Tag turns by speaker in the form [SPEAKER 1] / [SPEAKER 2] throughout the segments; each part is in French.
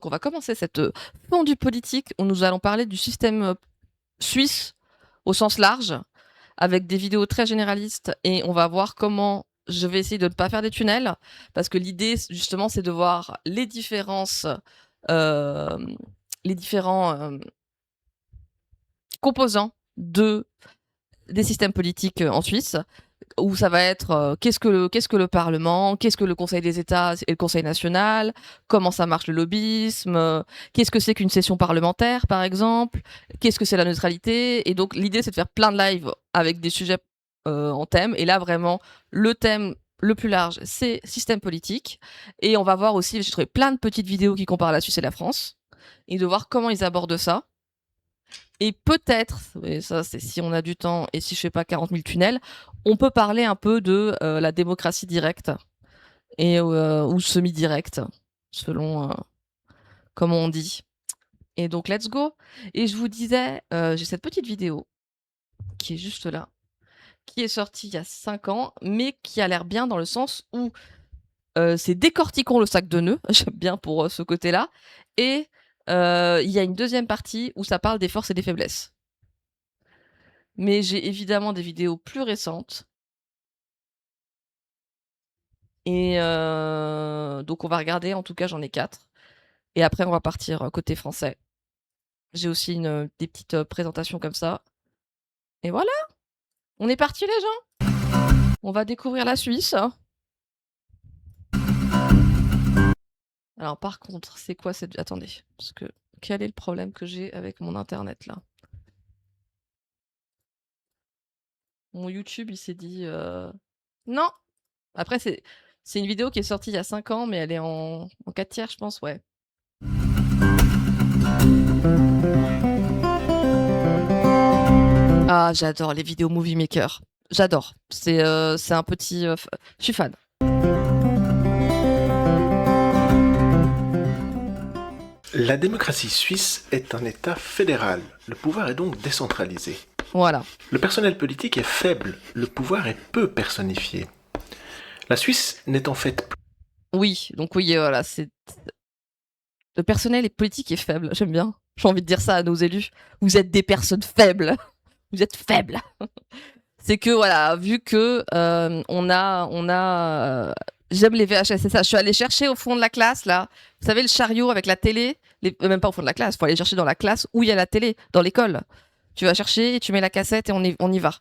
[SPEAKER 1] On va commencer cette fondue politique où nous allons parler du système suisse au sens large, avec des vidéos très généralistes, et on va voir comment je vais essayer de ne pas faire des tunnels, parce que l'idée, justement, c'est de voir les différences, les différents composants des systèmes politiques en Suisse, où ça va être qu'est-ce que le Parlement, qu'est-ce que le Conseil des États et le Conseil national, comment ça marche le lobbyisme, qu'est-ce que c'est qu'une session parlementaire par exemple, qu'est-ce que c'est la neutralité. Et donc l'idée c'est de faire plein de lives avec des sujets en thème. Et là vraiment le thème le plus large c'est système politique. Et on va voir aussi, j'ai trouvé plein de petites vidéos qui comparent la Suisse et la France, et de voir comment ils abordent ça. Et peut-être, et ça c'est si on a du temps et si je fais pas 40 000 tunnels, on peut parler un peu de la démocratie directe et ou semi-directe, selon comment on dit. Et donc let's go. Et je vous disais, j'ai cette petite vidéo qui est juste là, qui est sortie il y a 5 ans, mais qui a l'air bien dans le sens où c'est décortiquons le sac de nœuds, j'aime bien pour ce côté-là, et il y a une deuxième partie où ça parle des forces et des faiblesses. Mais j'ai évidemment des vidéos plus récentes. Et donc on va regarder, en tout cas j'en ai 4. Et après on va partir côté français. J'ai aussi des petites présentations comme ça. Et voilà, on est parti les gens. On va découvrir la Suisse. Alors par contre, c'est quoi cette... Attendez, parce que quel est le problème que j'ai avec mon internet là? Mon YouTube il s'est dit... Non. Après c'est une vidéo qui est sortie il y a 5 ans, mais elle est en 4 tiers je pense, ouais. Ah, j'adore les vidéos Movie Maker. J'adore. C'est un petit... je suis fan.
[SPEAKER 2] La démocratie suisse est un État fédéral. Le pouvoir est donc décentralisé.
[SPEAKER 1] Voilà.
[SPEAKER 2] Le personnel politique est faible. Le pouvoir est peu personnifié. La Suisse n'est en fait plus...
[SPEAKER 1] Oui, donc oui, voilà, c'est... Le personnel politique est faible, j'aime bien. J'ai envie de dire ça à nos élus. Vous êtes des personnes faibles. Vous êtes faibles. C'est que, voilà, vu que j'aime les VHS, c'est ça. Je suis allée chercher au fond de la classe, là. Vous savez, le chariot avec la télé. Même pas au fond de la classe, il faut aller chercher dans la classe où il y a la télé, dans l'école. Tu vas chercher, et tu mets la cassette et on y va.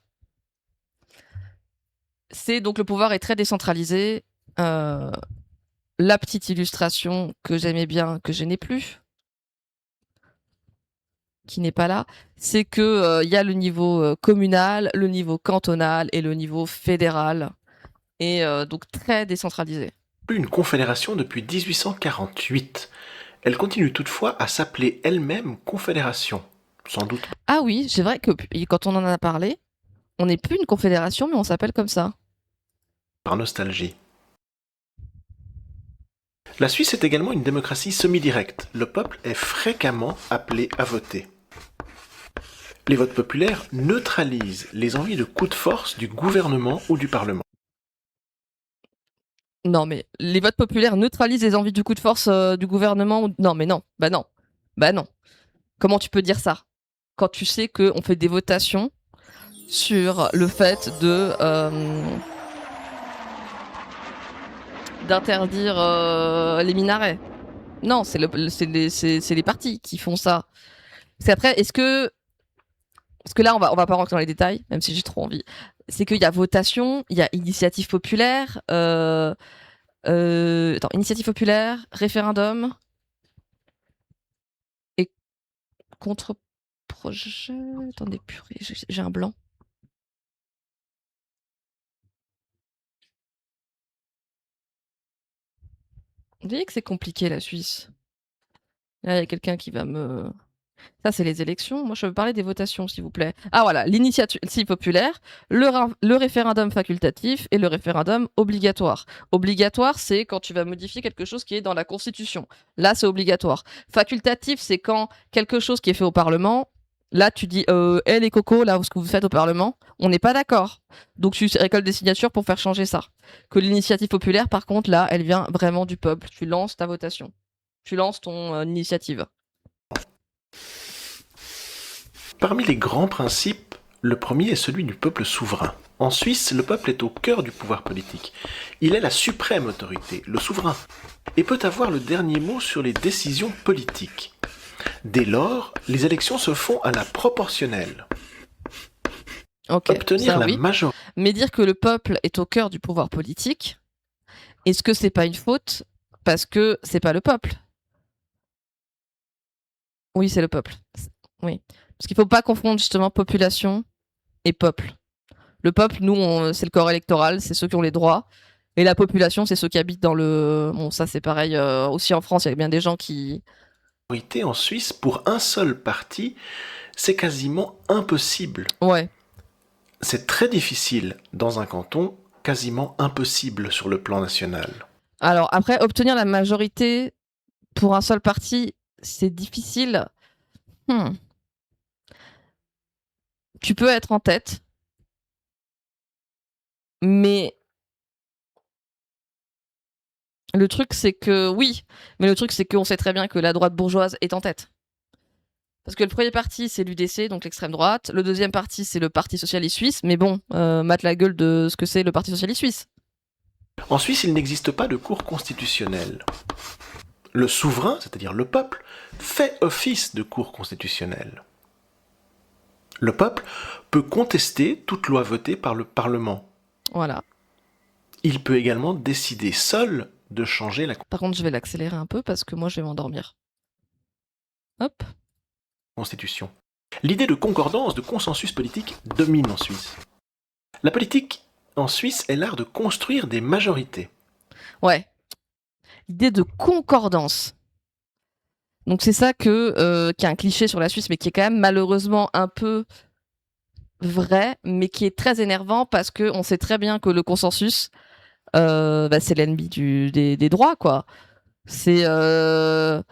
[SPEAKER 1] C'est donc le pouvoir est très décentralisé. La petite illustration que j'aimais bien, que je n'ai plus, qui n'est pas là, c'est que y a le niveau communal, le niveau cantonal et le niveau fédéral, et donc très décentralisé.
[SPEAKER 2] Une confédération depuis 1848. Elle continue toutefois à s'appeler elle-même confédération, sans doute.
[SPEAKER 1] Ah oui, c'est vrai que quand on en a parlé, on n'est plus une confédération, mais on s'appelle comme ça.
[SPEAKER 2] Par nostalgie. La Suisse est également une démocratie semi-directe. Le peuple est fréquemment appelé à voter. Les votes populaires neutralisent les envies de coup de force du gouvernement ou du Parlement.
[SPEAKER 1] Non, mais les votes populaires neutralisent les envies du coup de force du gouvernement. Non, mais non. Bah non. Bah non. Comment tu peux dire ça quand tu sais qu'on fait des votations sur le fait de d'interdire les minarets? Non, c'est les partis qui font ça. C'est après, parce que là, on va pas rentrer dans les détails, même si j'ai trop envie. C'est qu'il y a votation, il y a initiative populaire, initiative populaire, référendum et contre-projet. Attendez, purée, j'ai un blanc. Vous voyez que c'est compliqué la Suisse. Là, il y a quelqu'un qui va me... Ça, c'est les élections. Moi, je veux parler des votations, s'il vous plaît. Ah, voilà, l'initiative populaire, le référendum facultatif et le référendum obligatoire. Obligatoire, c'est quand tu vas modifier quelque chose qui est dans la Constitution. Là, c'est obligatoire. Facultatif, c'est quand quelque chose qui est fait au Parlement, là, tu dis, hé les cocos, là, ce que vous faites au Parlement, on n'est pas d'accord. Donc, tu récoltes des signatures pour faire changer ça. Que l'initiative populaire, par contre, là, elle vient vraiment du peuple. Tu lances ta votation. tu lances ton initiative.
[SPEAKER 2] Parmi les grands principes, le premier est celui du peuple souverain. En Suisse, le peuple est au cœur du pouvoir politique. Il est la suprême autorité, le souverain, et peut avoir le dernier mot sur les décisions politiques. Dès lors, les élections se font à la proportionnelle.
[SPEAKER 1] Ok,
[SPEAKER 2] Obtenir
[SPEAKER 1] ça
[SPEAKER 2] la
[SPEAKER 1] oui.
[SPEAKER 2] majorité.
[SPEAKER 1] Mais dire que le peuple est au cœur du pouvoir politique, est-ce que c'est pas une faute parce que c'est pas le peuple? Oui, c'est le peuple. Oui. Parce qu'il faut pas confondre justement population et peuple. Le peuple, nous, c'est le corps électoral, c'est ceux qui ont les droits. Et la population, c'est ceux qui habitent dans le... Bon, ça c'est pareil aussi en France, il y a bien des gens qui...
[SPEAKER 2] En Suisse, pour un seul parti, c'est quasiment impossible.
[SPEAKER 1] Ouais.
[SPEAKER 2] C'est très difficile dans un canton, quasiment impossible sur le plan national.
[SPEAKER 1] Alors après, obtenir la majorité pour un seul parti, c'est difficile. Tu peux être en tête, mais le truc c'est que oui, mais le truc c'est qu'on sait très bien que la droite bourgeoise est en tête. Parce que le premier parti c'est l'UDC, donc l'extrême droite. Le deuxième parti c'est le Parti socialiste suisse, mais bon, mate la gueule de ce que c'est le Parti socialiste suisse.
[SPEAKER 2] En Suisse, il n'existe pas de cour constitutionnelle. Le souverain, c'est-à-dire le peuple, fait office de cour constitutionnelle. Le peuple peut contester toute loi votée par le Parlement.
[SPEAKER 1] Voilà.
[SPEAKER 2] Il peut également décider seul de changer la
[SPEAKER 1] Par contre, je vais l'accélérer un peu parce que moi, je vais m'endormir. Hop.
[SPEAKER 2] Constitution. L'idée de concordance, de consensus politique domine en Suisse. La politique en Suisse est l'art de construire des majorités.
[SPEAKER 1] Ouais. L'idée de concordance. Donc c'est ça qui est un cliché sur la Suisse, mais qui est quand même malheureusement un peu vrai, mais qui est très énervant parce qu'on sait très bien que le consensus, c'est l'ennemi des droits, quoi. C'est pas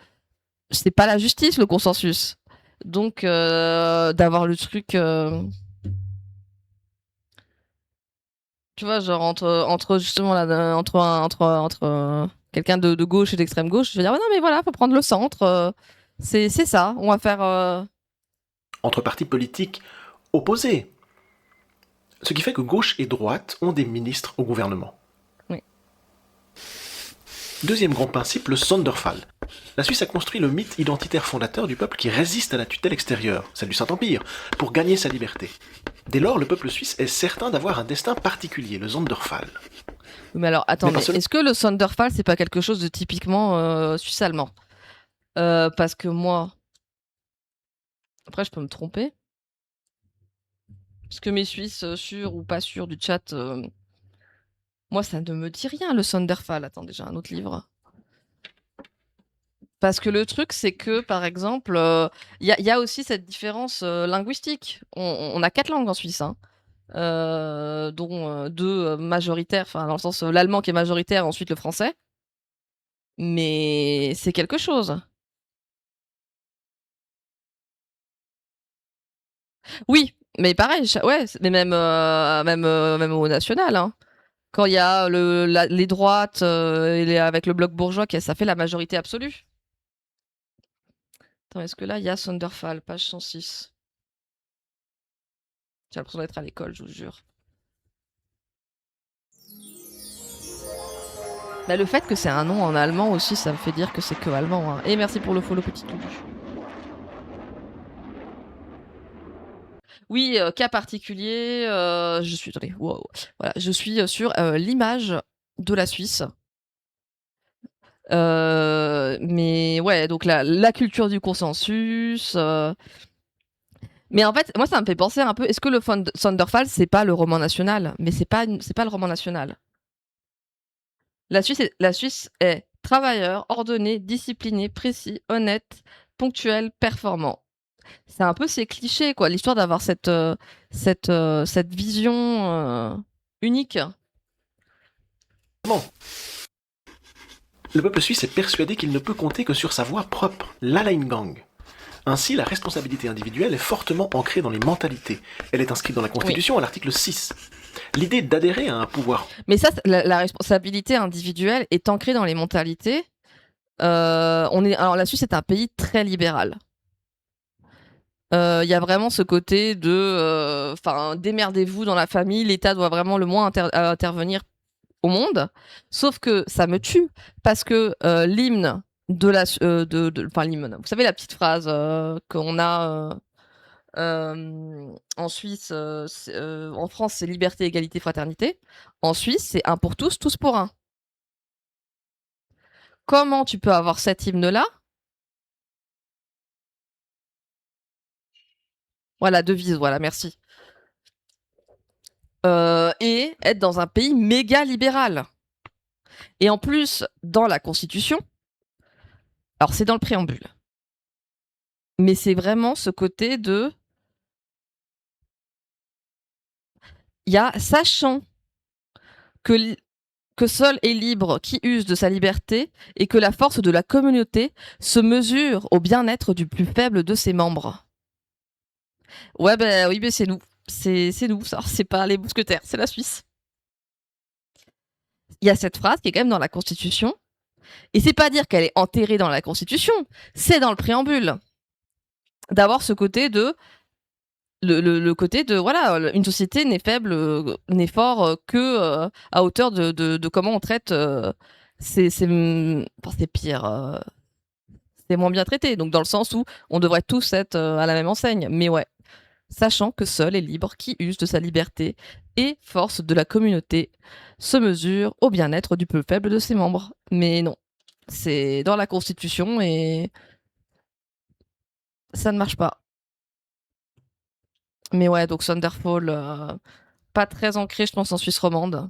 [SPEAKER 1] la justice, le consensus. Donc d'avoir le truc... tu vois, genre entre justement là, entre quelqu'un de gauche et d'extrême gauche, je vais dire non mais voilà, faut prendre le centre, c'est ça, on va faire.
[SPEAKER 2] Entre partis politiques opposés. Ce qui fait que gauche et droite ont des ministres au gouvernement.
[SPEAKER 1] Oui.
[SPEAKER 2] Deuxième grand principe, le Sonderfall. La Suisse a construit le mythe identitaire fondateur du peuple qui résiste à la tutelle extérieure, celle du Saint-Empire, pour gagner sa liberté. Dès lors, le peuple suisse est certain d'avoir un destin particulier, le Sonderfall.
[SPEAKER 1] Mais alors, attendez, est-ce que le Sonderfall, c'est pas quelque chose de typiquement suisse-allemand parce que moi... Après, je peux me tromper. Parce que mes Suisses sûrs ou pas sûrs du chat... Moi, ça ne me dit rien, le Sonderfall. Attendez, j'ai un autre livre. Parce que le truc, c'est que, par exemple, il y a aussi cette différence linguistique. On a 4 langues en Suisse, hein, dont 2 majoritaires, enfin, dans le sens l'allemand qui est majoritaire, ensuite le français. Mais c'est quelque chose. Oui, mais pareil, ouais, mais même au national, hein. Quand il y a les droites avec le bloc bourgeois, ça fait la majorité absolue. Attends, est-ce que là, il y a Sonderfall, page 106? J'ai l'impression d'être à l'école, je vous jure. Bah, le fait que c'est un nom en allemand aussi, ça me fait dire que c'est que allemand. Hein. Et merci pour le follow, petit Toudu. Oui, cas particulier, je suis... Attendez, wow. Voilà, je suis sur l'image de la Suisse. Mais ouais, donc la culture du consensus... Mais en fait, moi, ça me fait penser un peu... Est-ce que le Sonderfall, c'est pas le roman national? Mais c'est pas le roman national. La Suisse est travailleur, ordonné, discipliné, précis, honnête, ponctuel, performant. C'est un peu ces clichés, quoi. L'histoire d'avoir cette vision unique.
[SPEAKER 2] Bon. Le peuple suisse est persuadé qu'il ne peut compter que sur sa voix propre, l'Alleingang. Ainsi, la responsabilité individuelle est fortement ancrée dans les mentalités. Elle est inscrite dans la Constitution à l'article 6. L'idée d'adhérer à un pouvoir...
[SPEAKER 1] Mais ça, la responsabilité individuelle est ancrée dans les mentalités, Alors la Suisse est un pays très libéral. Il y a vraiment ce côté de, enfin, démerdez-vous dans la famille, l'État doit vraiment le moins intervenir au monde. Sauf que ça me tue parce que l'hymne de la, enfin l'hymne. Vous savez la petite phrase qu'on a en Suisse, en France c'est liberté, égalité, fraternité. En Suisse c'est un pour tous, tous pour un. Comment tu peux avoir cet hymne-là? Voilà, devise, voilà, merci. Et être dans un pays méga libéral. Et en plus, dans la Constitution, alors c'est dans le préambule, mais c'est vraiment ce côté de, il y a, sachant que, que seul est libre qui use de sa liberté et que la force de la communauté se mesure au bien-être du plus faible de ses membres. Ouais, ben oui, mais c'est nous. C'est nous, ça. C'est pas les mousquetaires, c'est la Suisse. Il y a cette phrase qui est quand même dans la Constitution. Et c'est pas dire qu'elle est enterrée dans la Constitution, c'est dans le préambule. D'avoir ce côté de. Le côté de. Voilà, une société n'est faible, n'est fort que à hauteur de comment on traite enfin, c'est pire. C'est moins bien traité. Donc, dans le sens où on devrait tous être à la même enseigne. Mais ouais, sachant que seul est libre qui use de sa liberté et force de la communauté se mesure au bien-être du plus faible de ses membres. Mais non, c'est dans la Constitution et ça ne marche pas. Mais ouais, donc Thunderfall, pas très ancré, je pense, en Suisse romande.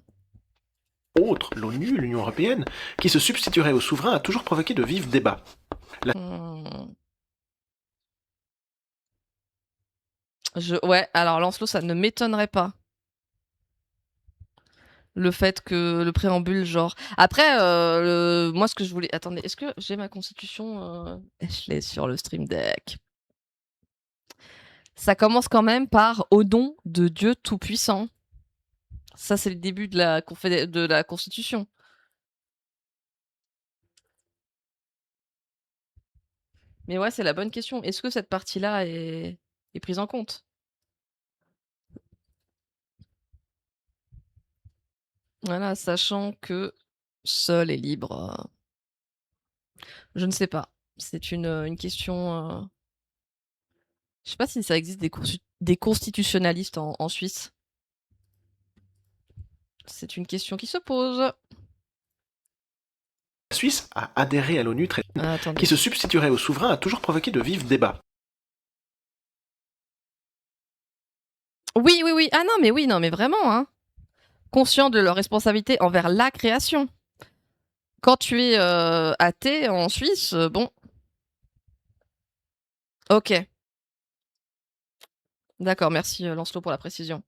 [SPEAKER 2] Autre, l'ONU, l'Union européenne, qui se substituerait au souverain a toujours provoqué de vifs débats.
[SPEAKER 1] Hmm. Ouais, alors Lancelot, ça ne m'étonnerait pas. Le fait que le préambule, genre. Après, moi, ce que je voulais. Attendez, est-ce que j'ai ma constitution Je l'ai sur le Stream Deck. Ça commence quand même par au nom de Dieu Tout-Puissant. Ça, c'est le début de la Constitution. Mais ouais, c'est la bonne question. Est-ce que cette partie-là est prise en compte? Voilà, sachant que seul est libre. Je ne sais pas. C'est une question. Je sais pas si ça existe des constitutionnalistes en Suisse. C'est une question qui se pose.
[SPEAKER 2] La Suisse a adhéré à l'ONU très
[SPEAKER 1] Attendez.
[SPEAKER 2] qui se substituerait au souverain a toujours provoqué de vifs débats.
[SPEAKER 1] Oui, oui, oui. Ah non, mais oui, non, mais vraiment, hein. Conscient de leur responsabilité envers la création. Quand tu es athée en Suisse, bon. Ok. D'accord, merci Lancelot pour la précision.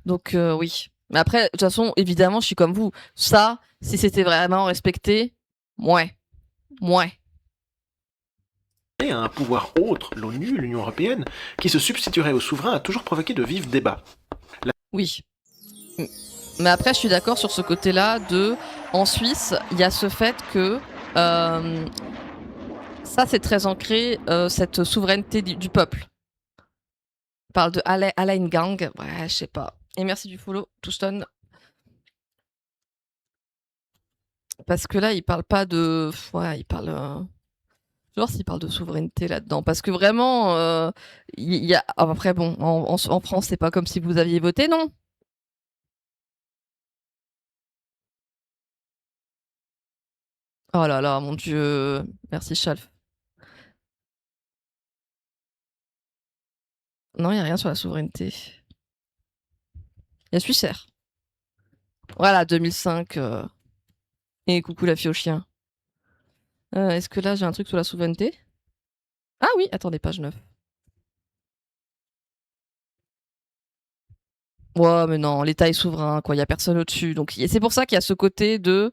[SPEAKER 1] Donc oui. Mais après, de toute façon, évidemment, je suis comme vous. Ça, si c'était vraiment respecté, ouais. Ouais.
[SPEAKER 2] Et à un pouvoir autre, l'ONU, l'Union européenne, qui se substituerait au souverain a toujours provoqué de vifs débats.
[SPEAKER 1] Oui. Mais après, je suis d'accord sur ce côté-là de. En Suisse, il y a ce fait que. Ça, c'est très ancré, cette souveraineté du peuple. On parle de Alleingang. Ouais, je sais pas. Et merci du follow, Touston. Parce que là, il parle pas de. Ouais, il parle. Genre s'il parle de souveraineté là-dedans. Parce que vraiment, il y a. Après, bon, en France, c'est pas comme si vous aviez voté, non? Oh là là, mon Dieu. Merci, Chalf. Non, il n'y a rien sur la souveraineté. Il y a Suissaire. Voilà, 2005. Et coucou la fille au chien. Est-ce que là, j'ai un truc sur la souveraineté? Ah oui, attendez, page 9. Ouais, mais non, l'État est souverain, quoi. Il y a personne au-dessus. Donc, c'est pour ça qu'il y a ce côté de.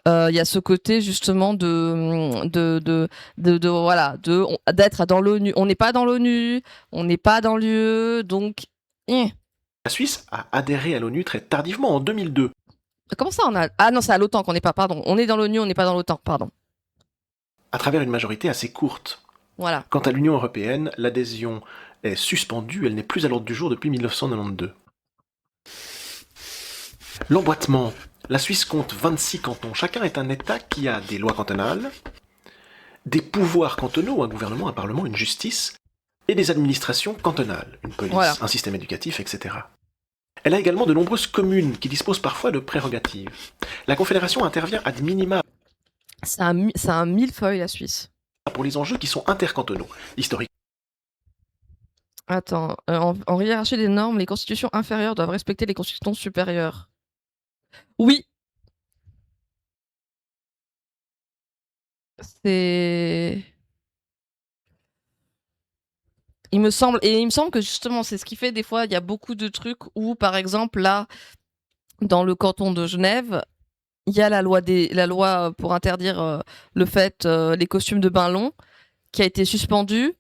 [SPEAKER 1] il y a ce côté justement voilà, d'être dans l'ONU. On n'est pas dans l'ONU, on n'est pas dans l'UE, donc.
[SPEAKER 2] La Suisse a adhéré à l'ONU très tardivement, en 2002.
[SPEAKER 1] Comment ça on a. Ah non, c'est à l'OTAN qu'on n'est pas, pardon. On est dans l'ONU, on n'est pas dans l'OTAN, pardon.
[SPEAKER 2] À travers une majorité assez courte.
[SPEAKER 1] Voilà.
[SPEAKER 2] Quant à l'Union européenne, l'adhésion est suspendue, elle n'est plus à l'ordre du jour depuis 1992. L'emboîtement. La Suisse compte 26 cantons. Chacun est un État qui a des lois cantonales, des pouvoirs cantonaux, un gouvernement, un parlement, une justice, et des administrations cantonales, une police,
[SPEAKER 1] Voilà.
[SPEAKER 2] un système éducatif, etc. Elle a également de nombreuses communes qui disposent parfois de prérogatives. La Confédération intervient ad minima
[SPEAKER 1] C'est un millefeuille, la Suisse.
[SPEAKER 2] pour les enjeux qui sont intercantonaux, historiques.
[SPEAKER 1] Attends, en hiérarchie des normes, les constitutions inférieures doivent respecter les constitutions supérieures. Oui. C'est. Il me semble que justement, c'est ce qui fait des fois, il y a beaucoup de trucs où, par exemple, là, dans le canton de Genève, il y a la loi pour interdire le fait, les costumes de bain longs, qui a été suspendue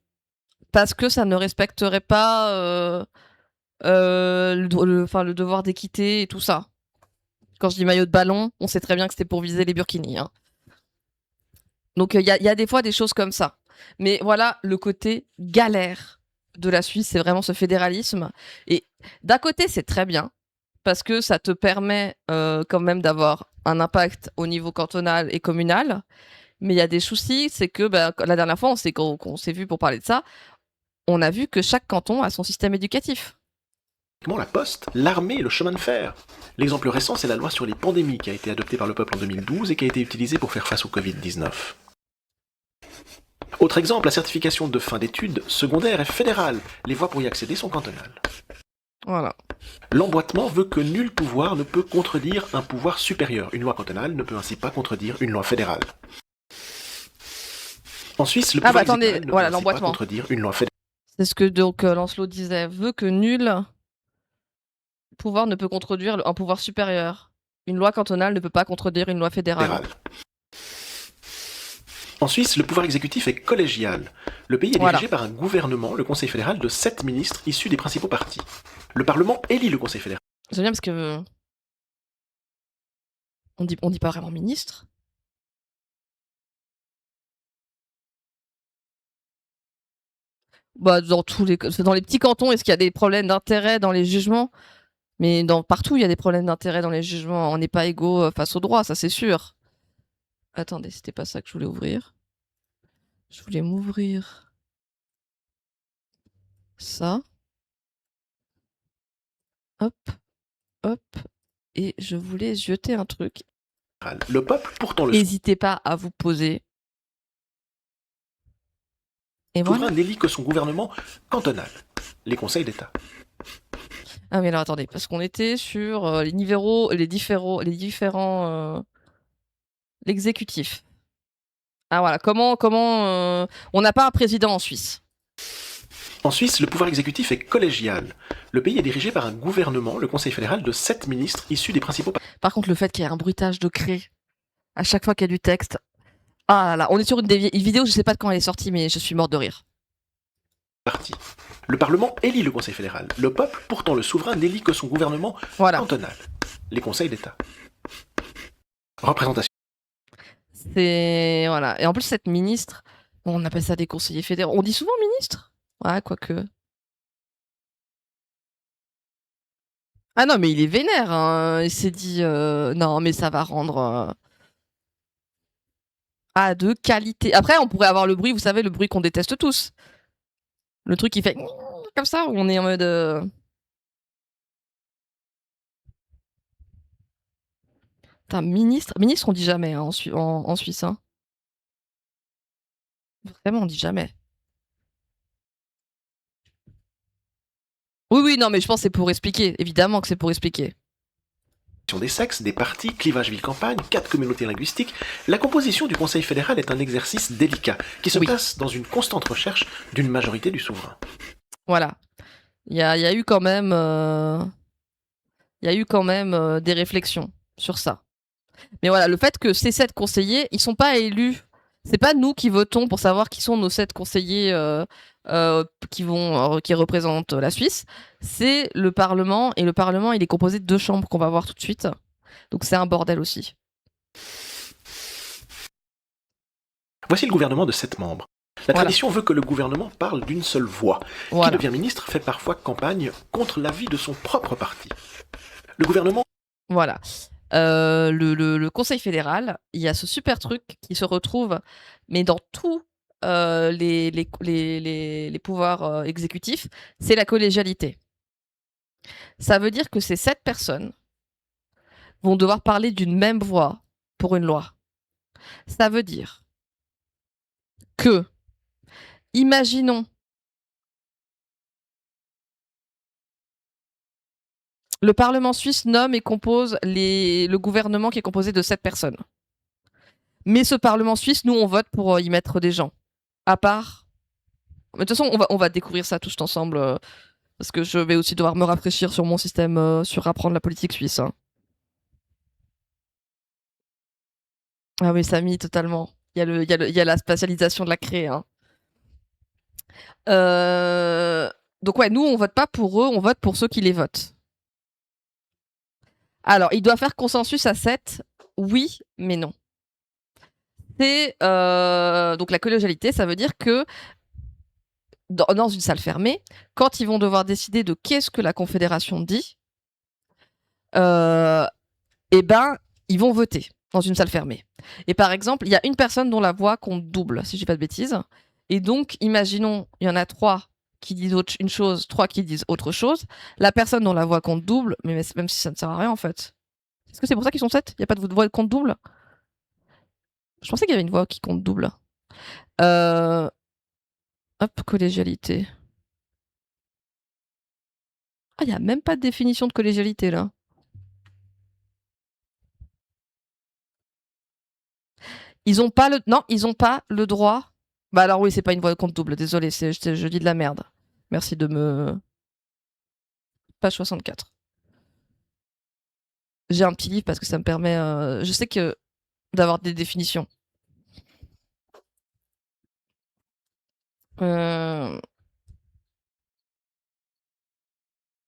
[SPEAKER 1] parce que ça ne respecterait pas le devoir d'équité et tout ça. Quand je dis maillot de ballon, on sait très bien que c'était pour viser les burkinis. Hein. Donc il y a des fois des choses comme ça. Mais voilà, le côté galère de la Suisse, c'est vraiment ce fédéralisme. Et d'un côté, c'est très bien, parce que ça te permet quand même d'avoir un impact au niveau cantonal et communal. Mais il y a des soucis, c'est que la dernière fois, qu'on s'est vu pour parler de ça, on a vu que chaque canton a son système éducatif.
[SPEAKER 2] La poste, l'armée et le chemin de fer. L'exemple récent, c'est la loi sur les pandémies qui a été adoptée par le peuple en 2012 et qui a été utilisée pour faire face au Covid-19. Autre exemple, la certification de fin d'études secondaires est fédérale. Les voies pour y accéder sont cantonales.
[SPEAKER 1] Voilà.
[SPEAKER 2] L'emboîtement veut que nul pouvoir ne peut contredire un pouvoir supérieur. Une loi cantonale ne peut ainsi pas contredire une loi fédérale. En Suisse, le pouvoir exécutif ne peut ainsi pas contredire une loi fédérale.
[SPEAKER 1] C'est ce que donc Lancelot disait, veut que nul pouvoir ne peut contredire un pouvoir supérieur. Une loi cantonale ne peut pas contredire une loi fédérale.
[SPEAKER 2] En Suisse, le pouvoir exécutif est collégial. Le pays est dirigé par un gouvernement, le Conseil fédéral, de 7 ministres issus des principaux partis. Le Parlement élit le Conseil fédéral.
[SPEAKER 1] C'est bien parce que on dit pas vraiment ministre. Bah dans les petits cantons, est-ce qu'il y a des problèmes d'intérêt dans les jugements? Mais partout, il y a des problèmes d'intérêt dans les jugements. On n'est pas égaux face au droit, ça c'est sûr. Attendez, c'était pas ça que je voulais ouvrir. Je voulais m'ouvrir ça. Hop, hop. Et je voulais jeter un truc.
[SPEAKER 2] Le peuple, pourtant le
[SPEAKER 1] N'hésitez pas à vous poser. Et
[SPEAKER 2] souverain
[SPEAKER 1] voilà.
[SPEAKER 2] n'élit que son gouvernement cantonal, les conseils d'État.
[SPEAKER 1] Ah mais alors attendez, parce qu'on était sur l'exécutif. Ah voilà, comment on n'a pas un président en Suisse.
[SPEAKER 2] En Suisse, le pouvoir exécutif est collégial. Le pays est dirigé par un gouvernement, le Conseil fédéral, de 7 ministres issus des principaux partis.
[SPEAKER 1] Par contre, le fait qu'il y ait un bruitage de craie à chaque fois qu'il y a du texte. Ah là là, on est sur une vidéo, je sais pas de quand elle est sortie, mais je suis morte de rire.
[SPEAKER 2] Le Parlement élit le Conseil fédéral. Le peuple, pourtant le souverain, n'élit que son gouvernement cantonal, les conseils d'État. Représentation.
[SPEAKER 1] C'est voilà. Et en plus, cette ministre, on appelle ça des conseillers fédéraux. On dit souvent ministre. Ouais, quoique. Ah non, mais il est vénère. Hein. Il s'est dit non, mais ça va rendre de qualité. Après, on pourrait avoir le bruit, vous savez, le bruit qu'on déteste tous. Le truc qui fait comme ça, où on est en mode. Putain, ministre, on dit jamais hein, en Suisse. Hein. Vraiment, on dit jamais. Oui, non, mais je pense que c'est pour expliquer. Évidemment que c'est pour expliquer.
[SPEAKER 2] Des sexes, des partis, clivage ville-campagne, 4 communautés linguistiques, la composition du Conseil fédéral est un exercice délicat qui se place dans une constante recherche d'une majorité du souverain.
[SPEAKER 1] Voilà. Il y a eu quand même, des réflexions sur ça. Mais voilà, le fait que ces 7 conseillers, ils sont pas élus. C'est pas nous qui votons pour savoir qui sont nos 7 conseillers qui représentent la Suisse. C'est le Parlement, et le Parlement, il est composé de 2 chambres qu'on va voir tout de suite. Donc c'est un bordel aussi.
[SPEAKER 2] Voici le gouvernement de 7 membres. La
[SPEAKER 1] Voilà.
[SPEAKER 2] tradition veut que le gouvernement parle d'une seule voix.
[SPEAKER 1] Voilà.
[SPEAKER 2] Qui devient ministre fait parfois campagne contre l'avis de son propre parti. Le gouvernement...
[SPEAKER 1] Voilà. Le Conseil fédéral, il y a ce super truc qui se retrouve, mais dans tous les pouvoirs exécutifs, c'est la collégialité. Ça veut dire que ces 7 personnes vont devoir parler d'une même voix pour une loi. Ça veut dire que, imaginons, le Parlement suisse nomme et compose le gouvernement qui est composé de 7 personnes. Mais ce Parlement suisse, nous, on vote pour y mettre des gens. À part... Mais de toute façon, on va découvrir ça tous ensemble, parce que je vais aussi devoir me rafraîchir sur mon système, sur apprendre la politique suisse. Hein. Ah oui, Samy, totalement. Il y a la spatialisation de la cré. Hein. Donc ouais, nous, on vote pas pour eux, on vote pour ceux qui les votent. Alors, il doit faire consensus à 7, oui, mais non. C'est donc la collégialité, ça veut dire que dans une salle fermée, quand ils vont devoir décider de qu'est-ce que la Confédération dit, eh ben, ils vont voter dans une salle fermée. Et par exemple, il y a une personne dont la voix compte double, si je dis pas de bêtises. Et donc, imaginons, il y en a 3 qui disent une chose, 3 qui disent autre chose. La personne dont la voix compte double, mais même si ça ne sert à rien en fait. Est-ce que c'est pour ça qu'ils sont 7? Il n'y a pas de voix qui compte double? Je pensais qu'il y avait une voix qui compte double. Hop, collégialité. Ah, il n'y a même pas de définition de collégialité là. Ils ont pas le droit. Bah alors oui, c'est pas une voix compte double, désolé, je dis de la merde. Merci de me... Page 64. J'ai un petit livre parce que ça me permet... Je sais que d'avoir des définitions.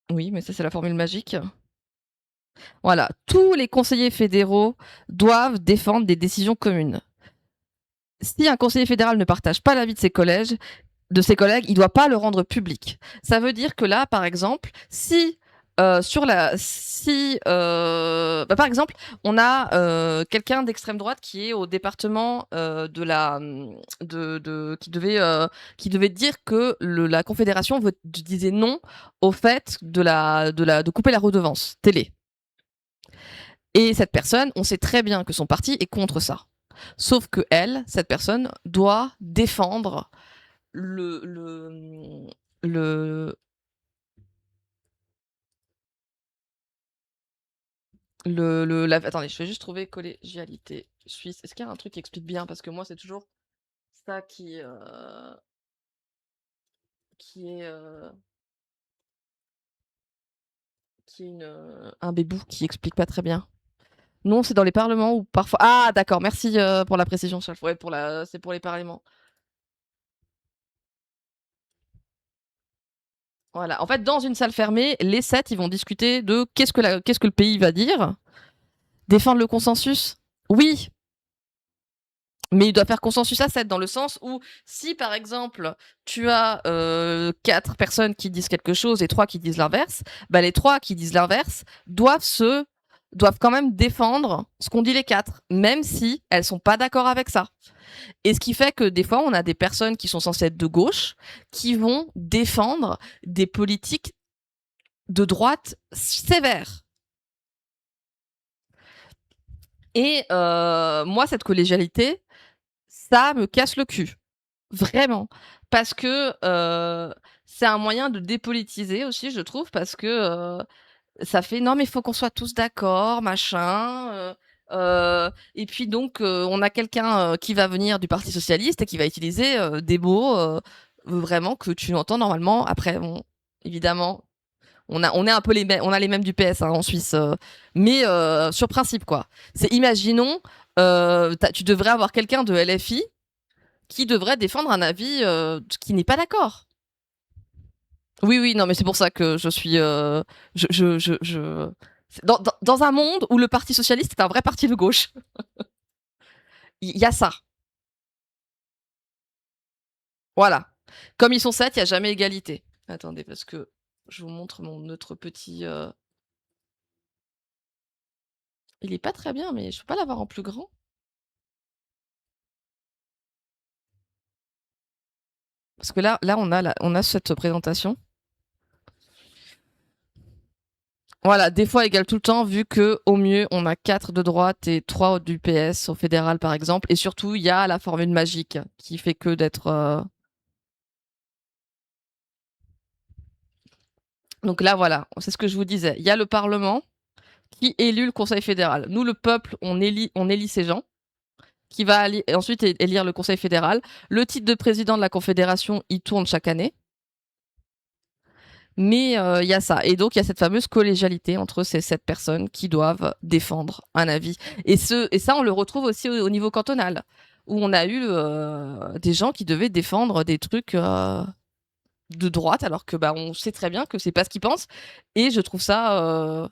[SPEAKER 1] Oui, mais ça c'est la formule magique. Voilà, tous les conseillers fédéraux doivent défendre des décisions communes. Si un conseiller fédéral ne partage pas l'avis de ses collègues, il ne doit pas le rendre public. Ça veut dire que là, par exemple, par exemple, on a quelqu'un d'extrême droite qui est au département qui devait dire que la Confédération disait non au fait de couper la redevance télé. Et cette personne, on sait très bien que son parti est contre ça. Sauf que cette personne, doit défendre attendez, je vais juste trouver collégialité suisse. Est-ce qu'il y a un truc qui explique bien? Parce que moi, c'est toujours ça qui est un bébou qui explique pas très bien. Non, c'est dans les parlements ou parfois... Ah, d'accord, merci pour la précision, Charles. Ouais, c'est pour les parlements. Voilà. En fait, dans une salle fermée, les 7, ils vont discuter de qu'est-ce que le pays va dire. Défendre le consensus? Oui. Mais il doit faire consensus à 7, dans le sens où, si par exemple, tu as 4 personnes qui disent quelque chose et 3 qui disent l'inverse, bah, les 3 qui disent l'inverse doivent quand même défendre ce qu'ont dit les 4, même si elles sont pas d'accord avec ça. Et ce qui fait que des fois, on a des personnes qui sont censées être de gauche qui vont défendre des politiques de droite sévères. Et moi, cette collégialité, ça me casse le cul. Vraiment. Parce que c'est un moyen de dépolitiser aussi, je trouve, parce que ça fait non, mais il faut qu'on soit tous d'accord, machin. Et puis donc, on a quelqu'un qui va venir du Parti Socialiste et qui va utiliser des mots vraiment que tu entends normalement. Après, bon, évidemment, on est un peu on a les mêmes du PS hein, en Suisse, mais sur principe quoi. C'est imaginons, tu devrais avoir quelqu'un de LFI qui devrait défendre un avis qui n'est pas d'accord. Oui, oui, non, mais c'est pour ça que je suis. Dans un monde où le Parti socialiste est un vrai parti de gauche, il y a ça. Voilà. Comme ils sont 7, il n'y a jamais égalité. Attendez, parce que je vous montre mon autre petit. Il est pas très bien, mais je peux pas l'avoir en plus grand. Parce que là on a cette présentation. Voilà, des fois égale tout le temps, vu que au mieux on a 4 de droite et 3 du PS au fédéral par exemple, et surtout il y a la formule magique qui fait que d'être. Donc là voilà, c'est ce que je vous disais. Il y a le Parlement qui élit le Conseil fédéral. Nous le peuple, on élit ces gens qui va ensuite élire le Conseil fédéral. Le titre de président de la Confédération, il tourne chaque année. Mais il y a ça. Et donc, il y a cette fameuse collégialité entre ces 7 personnes qui doivent défendre un avis. Et ça, on le retrouve aussi au niveau cantonal, où on a eu des gens qui devaient défendre des trucs de droite, alors que bah, on sait très bien que c'est pas ce qu'ils pensent. Et je trouve ça,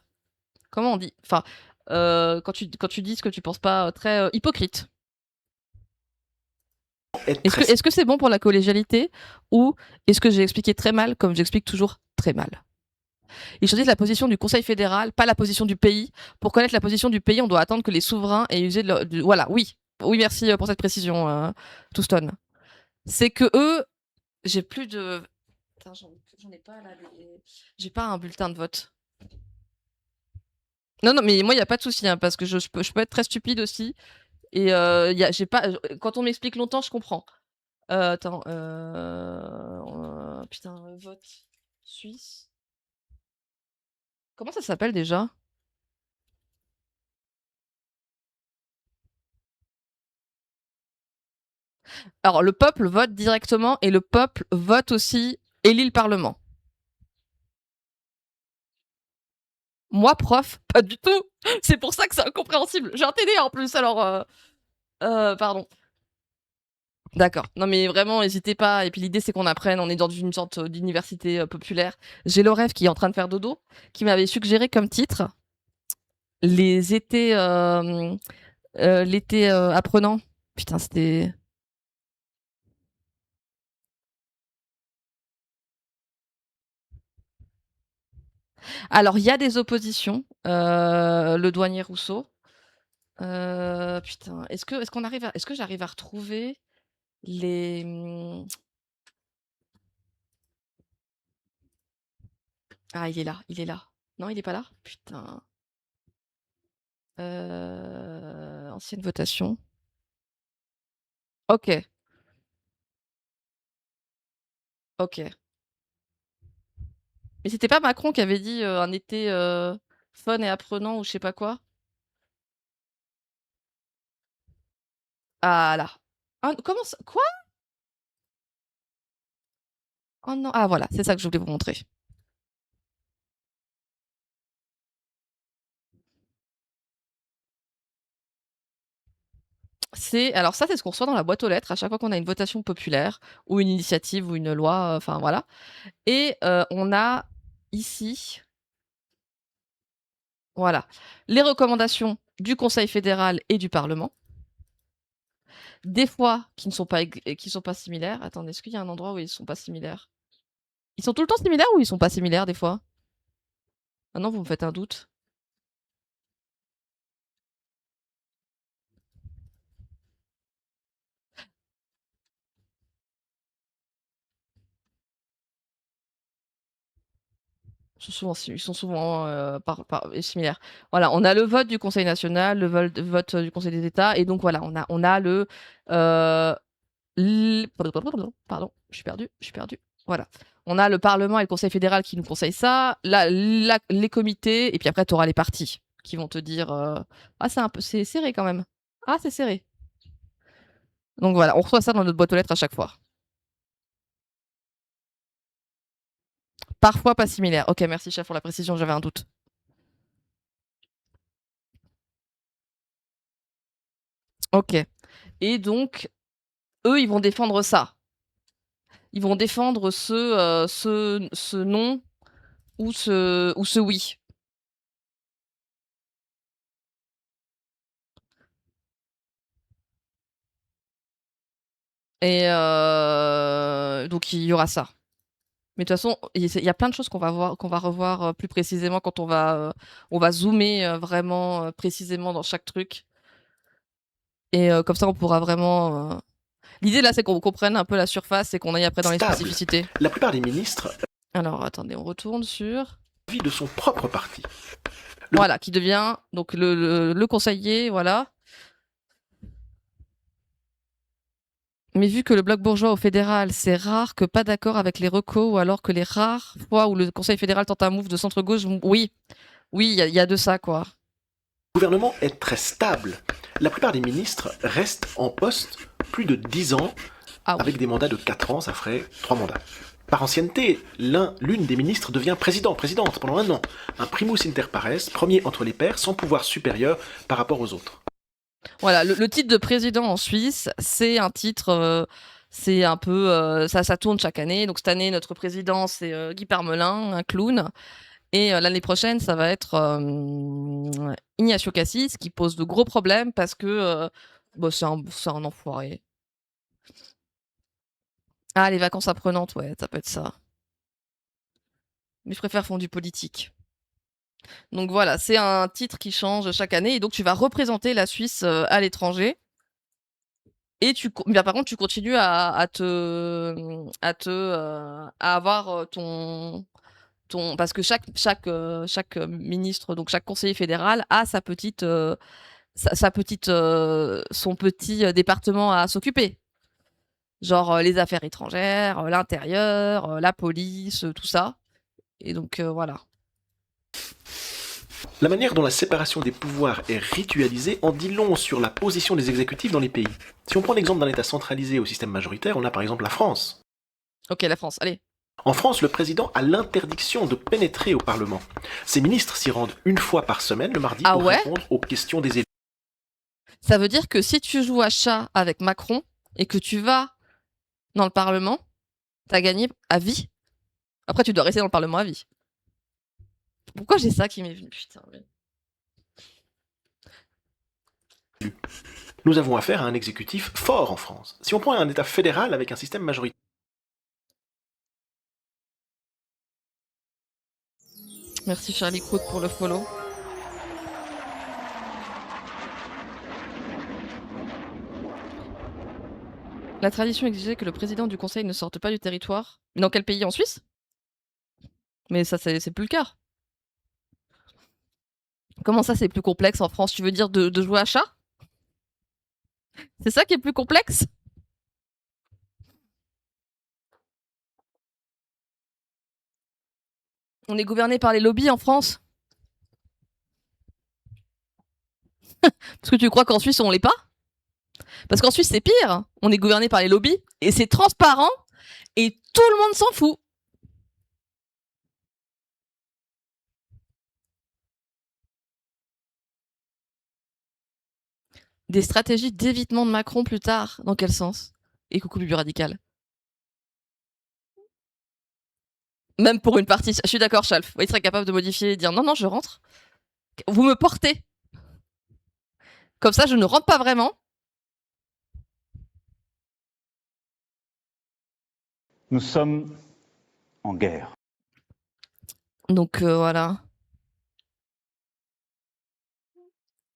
[SPEAKER 1] comment on dit, enfin, quand tu dis ce que tu penses pas, très hypocrite. Est-ce que c'est bon pour la collégialité, ou est-ce que j'ai expliqué très mal, comme j'explique toujours très mal? Il choisit la position du Conseil fédéral, pas la position du pays. Pour connaître la position du pays, on doit attendre que les souverains aient usé voilà, oui. Oui, merci pour cette précision, Touston. C'est que eux, j'ai plus de. Putain, j'en ai pas là. J'ai pas un bulletin de vote. Non, non, mais moi, il n'y a pas de souci, hein, parce que je peux être très stupide aussi. Et j'ai pas. Quand on m'explique longtemps, je comprends. Attends. Putain, vote suisse. Comment ça s'appelle déjà? Alors, le peuple vote directement et le peuple vote aussi, élit le Parlement. Moi, prof, pas du tout. C'est pour ça que c'est incompréhensible. J'ai un TD en plus, alors. Pardon. D'accord. Non, mais vraiment, n'hésitez pas. Et puis l'idée, c'est qu'on apprenne. On est dans une sorte d'université populaire. J'ai Lorève qui est en train de faire dodo, qui m'avait suggéré comme titre les étés. L'été apprenant. Putain, c'était. Alors, il y a des oppositions. Le douanier Rousseau. Putain, est-ce que j'arrive à retrouver les. Ah, il est là, il est là. Non, il est pas là? Putain. Ancienne votation. Ok, ok. Mais c'était pas Macron qui avait dit un été fun et apprenant ou je sais pas quoi? Ah là. Ah, comment ça? Quoi? Oh non. Ah voilà, c'est ça que je voulais vous montrer. Alors ça, c'est ce qu'on reçoit dans la boîte aux lettres à chaque fois qu'on a une votation populaire ou une initiative ou une loi, enfin voilà. Et on a ici, voilà, les recommandations du Conseil fédéral et du Parlement. Des fois, qui sont pas similaires. Attendez, est-ce qu'il y a un endroit où ils sont pas similaires? Ils sont tout le temps similaires ou ils sont pas similaires des fois? Ah non, vous me faites un doute. Ils sont souvent similaires. Voilà, on a le vote du Conseil national, le vote du Conseil des États, et donc voilà, on a le pardon, je suis perdu. Voilà. On a le Parlement et le Conseil fédéral qui nous conseillent ça, les comités, et puis après, tu auras les partis qui vont te dire ah, c'est serré quand même. Ah, c'est serré. Donc voilà, on reçoit ça dans notre boîte aux lettres à chaque fois. Parfois pas similaires. Ok, merci chef pour la précision, j'avais un doute. Ok. Et donc, eux, ils vont défendre ça. Ils vont défendre ce non ou ce oui. Et donc, il y aura ça. Mais de toute façon, il y a plein de choses qu'on va revoir plus précisément quand on va zoomer vraiment précisément dans chaque truc. Et comme ça, on pourra vraiment. L'idée là, c'est qu'on comprenne un peu la surface et qu'on aille après dans les
[SPEAKER 2] Stable.
[SPEAKER 1] spécificités.
[SPEAKER 2] La plupart des ministres
[SPEAKER 1] Alors, attendez, on retourne sur.
[SPEAKER 2] vie de son propre parti.
[SPEAKER 1] Voilà, qui devient donc le conseiller, voilà. Mais vu que le bloc bourgeois au fédéral, c'est rare que pas d'accord avec les recos, ou alors que les rares fois où le Conseil fédéral tente un move de centre-gauche, oui, il y a de ça, quoi.
[SPEAKER 2] Le gouvernement est très stable. La plupart des ministres restent en poste plus de 10 ans, avec des mandats de 4 ans, ça ferait 3 mandats. Par ancienneté, l'une des ministres devient présidente pendant 1 an. Un primus inter pares, premier entre les pairs, sans pouvoir supérieur par rapport aux autres.
[SPEAKER 1] Voilà, le titre de président en Suisse, c'est un titre, c'est un peu, ça tourne chaque année. Donc cette année, notre président, c'est Guy Parmelin, un clown. Et l'année prochaine, ça va être Ignacio Cassis, qui pose de gros problèmes parce que c'est un enfoiré. Ah, les vacances apprenantes, ouais, ça peut être ça. Mais je préfère fond du politique. Donc voilà, c'est un titre qui change chaque année. Et donc tu vas représenter la Suisse à l'étranger. Et mais par contre, tu continues à avoir parce que chaque ministre, donc chaque conseiller fédéral a son petit département à s'occuper. Genre les affaires étrangères, l'intérieur, la police, tout ça. Et donc voilà.
[SPEAKER 2] La manière dont la séparation des pouvoirs est ritualisée en dit long sur la position des exécutifs dans les pays. Si on prend l'exemple d'un État centralisé au système majoritaire, on a par exemple la France.
[SPEAKER 1] Ok, la France, allez.
[SPEAKER 2] En France, le président a l'interdiction de pénétrer au Parlement. Ses ministres s'y rendent 1 fois par semaine, le mardi, pour répondre aux questions des élus.
[SPEAKER 1] Ça veut dire que si tu joues à chat avec Macron et que tu vas dans le Parlement, t'as gagné à vie. Après, tu dois rester dans le Parlement à vie. Pourquoi j'ai ça qui m'est venu, putain.
[SPEAKER 2] Nous avons affaire à un exécutif fort en France. Si on prend un État fédéral avec un système majoritaire.
[SPEAKER 1] Merci Charlie Crook pour le follow. La tradition exigeait que le président du conseil ne sorte pas du territoire. Mais dans quel pays? En Suisse? Mais ça, c'est plus le cas. Comment ça, c'est plus complexe en France? Tu veux dire de jouer à chat? C'est ça qui est plus complexe? On est gouverné par les lobbies en France? Parce que tu crois qu'en Suisse, on l'est pas? Parce qu'en Suisse, c'est pire. On est gouverné par les lobbies et c'est transparent et tout le monde s'en fout. Des stratégies d'évitement de Macron plus tard. Dans quel sens? Et coucou Bibi Radical. Même pour une partie. Je suis d'accord, Chalf. Il serait capable de modifier et dire non, je rentre. Vous me portez. Comme ça, je ne rentre pas vraiment.
[SPEAKER 3] Nous sommes en guerre.
[SPEAKER 1] Donc voilà.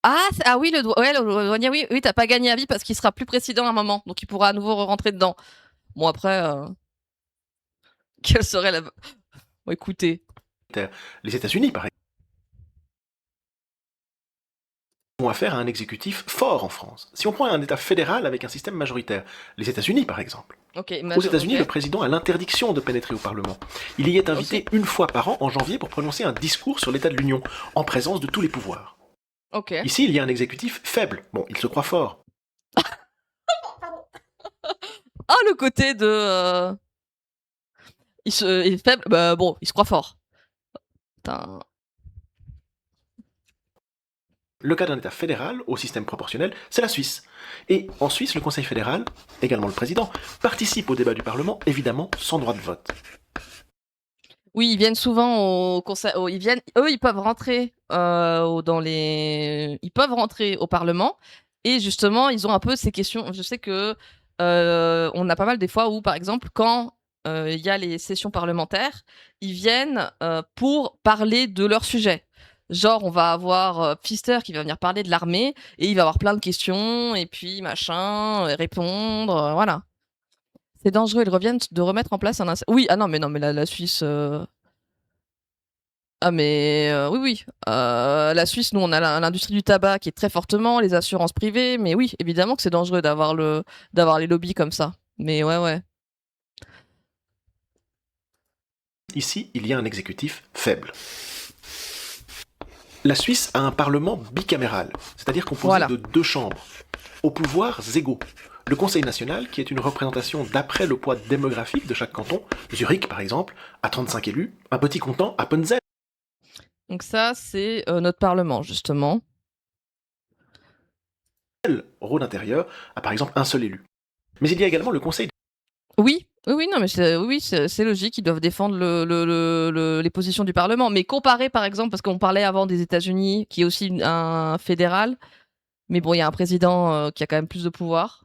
[SPEAKER 1] Ah oui, le douanier, oui, t'as pas gagné à vie parce qu'il sera plus président à un moment. Donc il pourra à nouveau rentrer dedans. Bon, après, quelle serait la. Bon, écoutez.
[SPEAKER 2] Les États-Unis, par exemple, ont affaire à un exécutif fort en France. Si on prend un État fédéral avec un système majoritaire, les États-Unis, par exemple. Aux États-Unis, le président a l'interdiction de pénétrer au Parlement. Il y est invité 1 fois par an en janvier pour prononcer un discours sur l'état de l'Union, en présence de tous les pouvoirs. Ici, il y a un exécutif faible. Bon, il se croit fort.
[SPEAKER 1] Ah, le côté de... il est faible, bah bon, il se croit fort. Putain.
[SPEAKER 2] Le cas d'un État fédéral au système proportionnel, c'est la Suisse. Et en Suisse, le Conseil fédéral, également le président, participe au débat du Parlement, évidemment sans droit de vote.
[SPEAKER 1] Oui, ils viennent souvent au conseil. Ils viennent, eux, ils peuvent rentrer ils peuvent rentrer au Parlement et justement, ils ont un peu ces questions. Je sais que on a pas mal des fois où, par exemple, quand il y a les sessions parlementaires, ils viennent pour parler de leur sujet. Genre, on va avoir Pfister qui va venir parler de l'armée et il va avoir plein de questions et puis machin, répondre, voilà. C'est dangereux, ils reviennent de remettre en place Oui, ah non, mais la Suisse. Ah mais oui, oui. La Suisse, nous, on a l'industrie du tabac qui est très fortement, les assurances privées, mais oui, évidemment que c'est dangereux d'avoir les lobbies comme ça. Mais ouais, ouais.
[SPEAKER 2] Ici, il y a un exécutif faible. La Suisse a un parlement bicaméral, c'est-à-dire composé
[SPEAKER 1] Voilà.
[SPEAKER 2] de 2 chambres, aux pouvoirs égaux. Le Conseil national, qui est une représentation d'après le poids démographique de chaque canton, Zurich par exemple, a 35 élus, un petit canton, Appenzell,
[SPEAKER 1] Donc ça, c'est notre parlement, justement.
[SPEAKER 2] Rhône intérieur, a par exemple un seul élu. Mais il y a également le Conseil
[SPEAKER 1] Oui, oui, oui, non, mais c'est logique, ils doivent défendre les positions du Parlement. Mais comparé, par exemple, parce qu'on parlait avant des États-Unis, qui est aussi un fédéral, mais bon, il y a un président qui a quand même plus de pouvoir.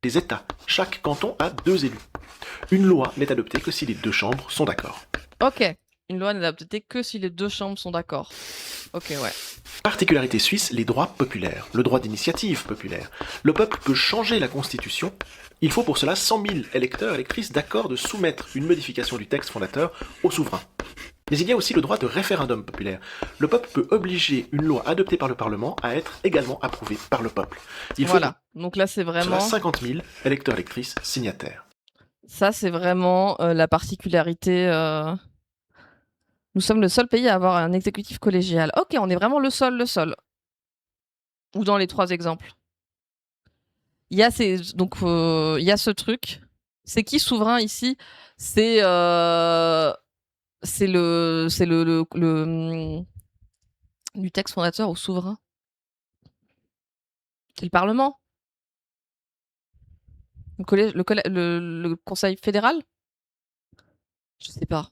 [SPEAKER 2] des États. Chaque canton a 2 élus. Une loi n'est adoptée que si les 2 chambres sont d'accord.
[SPEAKER 1] Ok, une loi n'est adoptée que si les 2 chambres sont d'accord. Ok, ouais.
[SPEAKER 2] Particularité suisse, les droits populaires, le droit d'initiative populaire. Le peuple peut changer la constitution. Il faut pour cela 100 000 électeurs et électrices d'accord de soumettre une modification du texte fondateur au souverain. Mais il y a aussi le droit de référendum populaire. Le peuple peut obliger une loi adoptée par le Parlement à être également approuvée par le peuple. Il faut
[SPEAKER 1] Voilà. Donc là, c'est
[SPEAKER 2] pour cela
[SPEAKER 1] vraiment
[SPEAKER 2] 50 000 électeurs et électrices signataires.
[SPEAKER 1] ça, c'est vraiment la particularité. Nous sommes le seul pays à avoir un exécutif collégial. Ok, on est vraiment le seul, le seul. Ou dans les 3 exemples. Il y a il y a ce truc. C'est qui souverain ici? C'est du texte fondateur au souverain. C'est le Parlement, le Conseil fédéral. Je sais pas.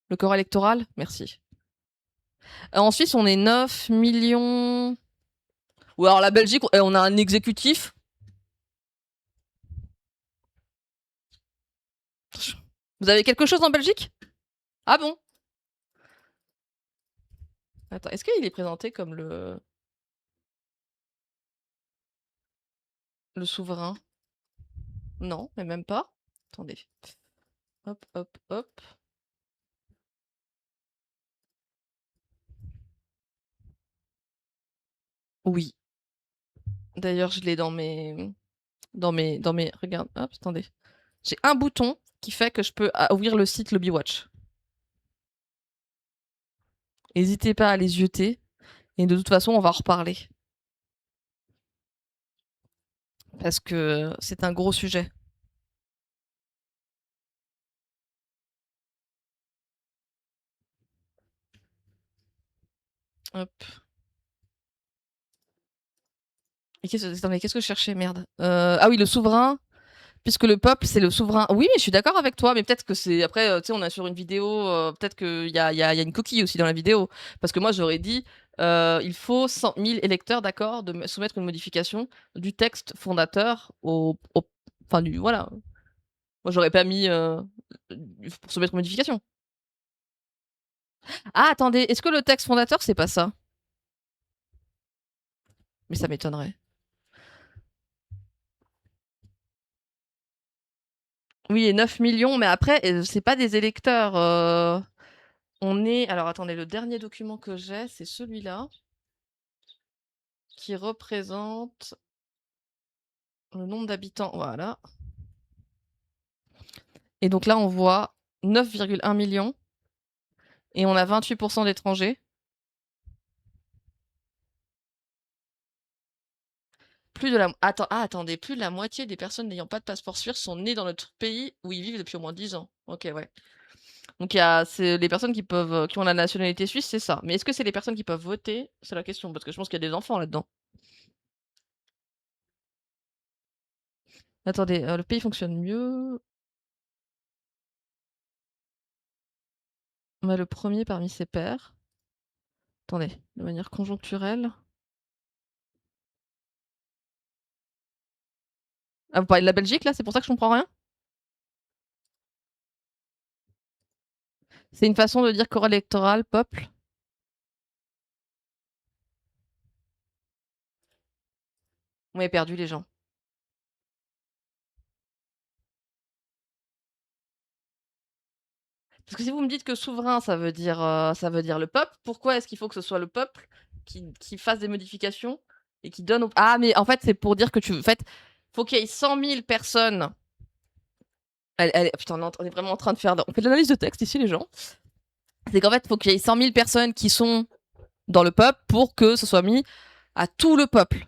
[SPEAKER 1] Le corps électoral. Merci. En Suisse, on est 9 millions. Ou alors la Belgique, on a un exécutif. Vous avez quelque chose en Belgique? Ah bon? Attends, est-ce qu'il est présenté comme le souverain? Non, mais même pas. Attendez. Hop, hop, hop. Oui. D'ailleurs, je l'ai dans mes. Regarde, hop, attendez. J'ai un bouton qui fait que je peux ouvrir le site LobbyWatch. N'hésitez pas à les jeter. Et de toute façon, on va en reparler. Parce que c'est un gros sujet. Hop. Attendez, qu'est-ce que je cherchais? Merde. Ah oui, le souverain. Puisque le peuple, c'est le souverain. Oui, mais je suis d'accord avec toi, mais peut-être que c'est. Après, tu sais, on est sur une vidéo, peut-être qu'il y a une coquille aussi dans la vidéo. Parce que moi, j'aurais dit, il faut 100 000 électeurs d'accord de soumettre une modification du texte fondateur enfin, voilà. Moi, j'aurais pas mis pour soumettre une modification. Ah, attendez, est-ce que le texte fondateur, c'est pas ça? Mais ça m'étonnerait. Oui, et 9 millions, mais après, c'est pas des électeurs. On est. Alors, attendez, le dernier document que j'ai, c'est celui-là, qui représente le nombre d'habitants. Voilà. Et donc là, on voit 9,1 millions et on a 28% d'étrangers. Attendez, plus de la moitié des personnes n'ayant pas de passeport suisse sont nées dans notre pays où ils vivent depuis au moins 10 ans. Ok, ouais. Donc c'est les personnes qui ont la nationalité suisse, c'est ça. Mais est-ce que c'est les personnes qui peuvent voter? C'est la question, parce que je pense qu'il y a des enfants là-dedans. Attendez, le pays fonctionne mieux. On a le premier parmi ses pairs. Attendez, de manière conjoncturelle. Ah, vous parlez de la Belgique là, c'est pour ça que je comprends rien? C'est une façon de dire corps électoral, peuple? Vous m'avez perdu les gens. Parce que si vous me dites que souverain, ça veut dire le peuple, pourquoi est-ce qu'il faut que ce soit le peuple qui fasse des modifications et qui donne Ah, mais en fait, c'est pour dire que en fait, faut qu'il y ait 100 000 personnes. Putain, on est vraiment en train de faire... On fait de l'analyse de texte ici, les gens. C'est qu'en fait, faut qu'il y ait 100 000 personnes qui sont dans le peuple pour que ce soit mis à tout le peuple.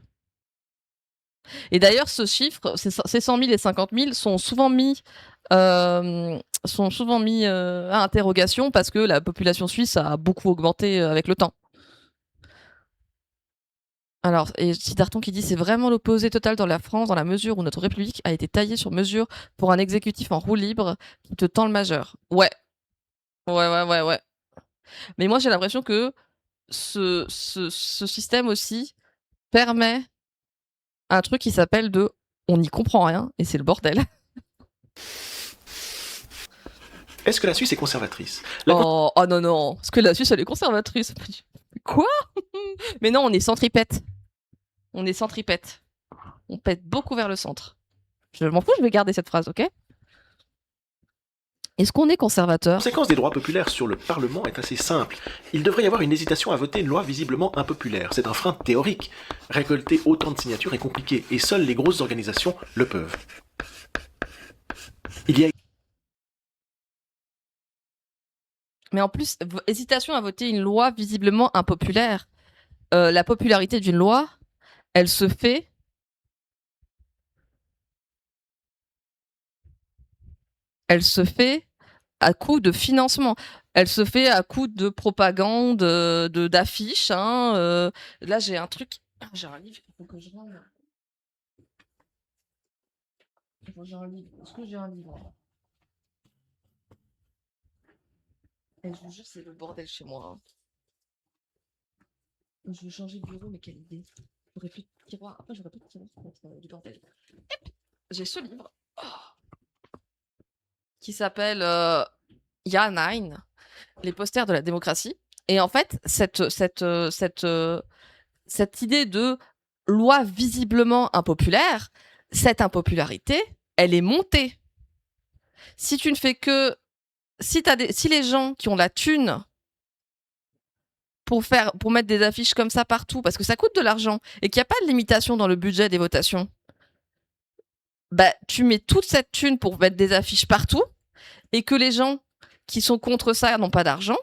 [SPEAKER 1] Et d'ailleurs, ce chiffre, ces 100 000 et 50 000 sont souvent mis à interrogation parce que la population suisse a beaucoup augmenté avec le temps. Alors, et Sidarton qui dit c'est vraiment l'opposé total dans la France, dans la mesure où notre République a été taillée sur mesure pour un exécutif en roue libre qui te tend le majeur. Ouais. Ouais. Mais moi, j'ai l'impression que ce système aussi permet un truc qui s'appelle on n'y comprend rien et c'est le bordel.
[SPEAKER 2] Est-ce que la Suisse est conservatrice?
[SPEAKER 1] Oh non. Est-ce que la Suisse, elle est conservatrice? Quoi? Mais non, on est centripète. On est centripète. On pète beaucoup vers le centre. Je m'en fous, je vais garder cette phrase, ok? Est-ce qu'on est conservateur?
[SPEAKER 2] La conséquence des droits populaires sur le Parlement est assez simple. Il devrait y avoir une hésitation à voter une loi visiblement impopulaire. C'est un frein théorique. Récolter autant de signatures est compliqué, et seules les grosses organisations le peuvent. Il y a...
[SPEAKER 1] Mais en plus, hésitation à voter une loi visiblement impopulaire. La popularité d'une loi, elle se fait... à coup de financement. Elle se fait à coup de propagande, d'affiches. Là, j'ai un truc. J'ai un livre. Il faut que je rende. J'ai un livre. Est-ce que j'ai un livre? Et je vous jure, c'est le bordel chez moi. Je vais changer de bureau, mais quelle idée. J'aurais plus de tiroir. Après, j'aurais plus de tiroir pour mettre du bordel. J'ai ce livre. Qui s'appelle Ya 9, les posters de la démocratie. Et en fait, cette idée de loi visiblement impopulaire, cette impopularité, elle est montée. Si tu ne fais que... Si les gens qui ont la thune pour mettre des affiches comme ça partout, parce que ça coûte de l'argent, et qu'il n'y a pas de limitation dans le budget des votations, bah, tu mets toute cette thune pour mettre des affiches partout, et que les gens qui sont contre ça n'ont pas d'argent,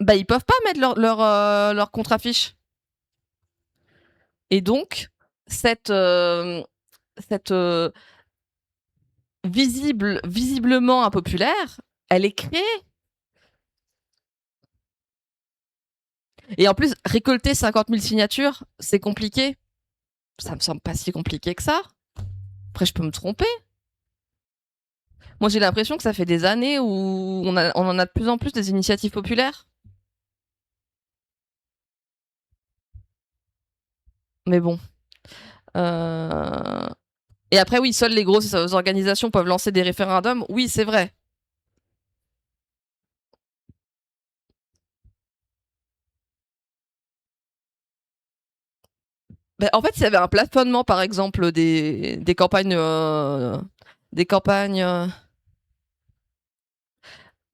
[SPEAKER 1] bah ils peuvent pas mettre leur contre-affiche. Et donc, cette visiblement impopulaire, elle est créée. Et en plus, récolter 50 000 signatures, c'est compliqué. Ça me semble pas si compliqué que ça. Après, je peux me tromper. Moi, j'ai l'impression que ça fait des années où on en a de plus en plus des initiatives populaires. Mais bon. Et après, oui, seules les grosses organisations peuvent lancer des référendums. Oui, c'est vrai. Ben, en fait, s'il y avait un plafonnement, par exemple, des campagnes...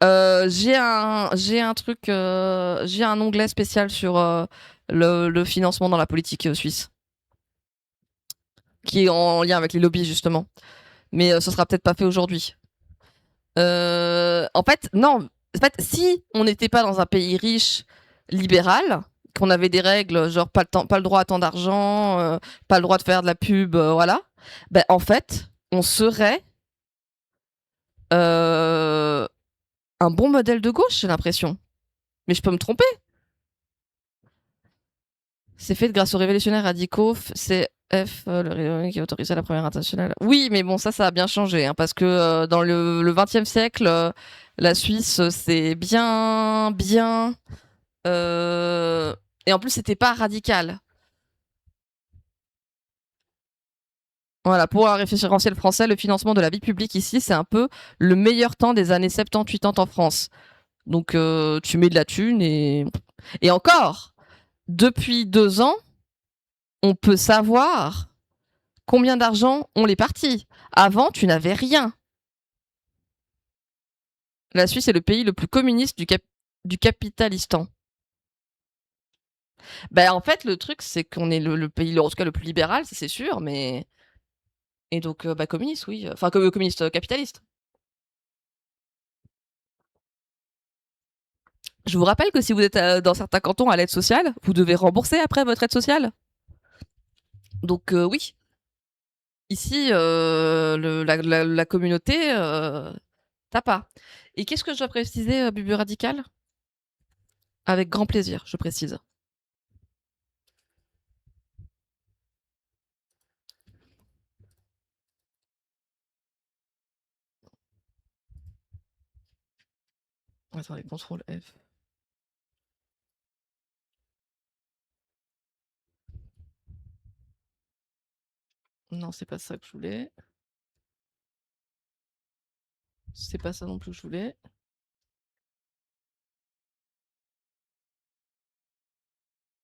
[SPEAKER 1] j'ai un truc... j'ai un onglet spécial sur le financement dans la politique suisse. Qui est en lien avec les lobbies, justement. Mais ce sera peut-être pas fait aujourd'hui. En fait, non. En fait, si on n'était pas dans un pays riche, libéral, qu'on avait des règles, genre pas le droit à tant d'argent, pas le droit de faire de la pub, voilà. Ben, en fait, on serait un bon modèle de gauche, j'ai l'impression. Mais je peux me tromper. C'est fait grâce aux révolutionnaires radicaux, CF, qui a autorisé la première internationale. Oui, mais bon, ça a bien changé, hein, parce que dans le XXe siècle, la Suisse, c'est bien. Et en plus, c'était pas radical. Voilà, pour un référentiel français, le financement de la vie publique ici, c'est un peu le meilleur temps des années 70-80 en France. Donc, tu mets de la thune et encore, depuis 2 ans, on peut savoir combien d'argent ont les partis. Avant, tu n'avais rien. La Suisse est le pays le plus communiste du capitalistan. Ben, en fait, le truc, c'est qu'on est le pays, en tout cas, le plus libéral, ça, c'est sûr, mais. Et donc, bah, communiste, oui. Enfin, communiste capitaliste. Je vous rappelle que si vous êtes dans certains cantons à l'aide sociale, vous devez rembourser après votre aide sociale. Donc, oui. Ici, la communauté, t'as pas. Et qu'est-ce que je dois préciser, Bubu Radical? Avec grand plaisir, je précise. Attendez, contrôle F. Non, c'est pas ça que je voulais. C'est pas ça non plus que je voulais.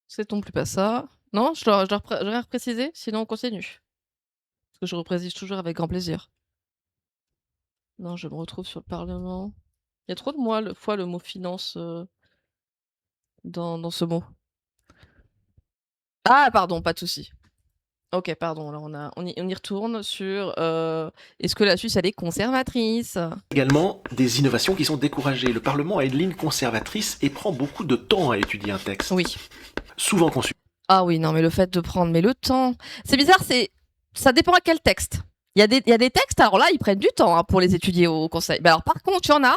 [SPEAKER 1] C'est non plus pas ça. Non, je dois repréciser, sinon on continue. Parce que je reprécise toujours avec grand plaisir. Non, je me retrouve sur le Parlement. Il y a trop de fois le mot finance dans ce mot. Ah, pardon, pas de souci. Ok, pardon, là on y retourne sur est-ce que la Suisse elle est conservatrice?
[SPEAKER 2] Également, des innovations qui sont découragées. Le Parlement a une ligne conservatrice et prend beaucoup de temps à étudier un texte.
[SPEAKER 1] Oui.
[SPEAKER 2] Souvent conçu.
[SPEAKER 1] Ah oui, non, mais le fait de prendre le temps. C'est bizarre, ça dépend à quel texte. Il y a des textes, alors là, ils prennent du temps hein, pour les étudier au conseil. Alors par contre, il y en a.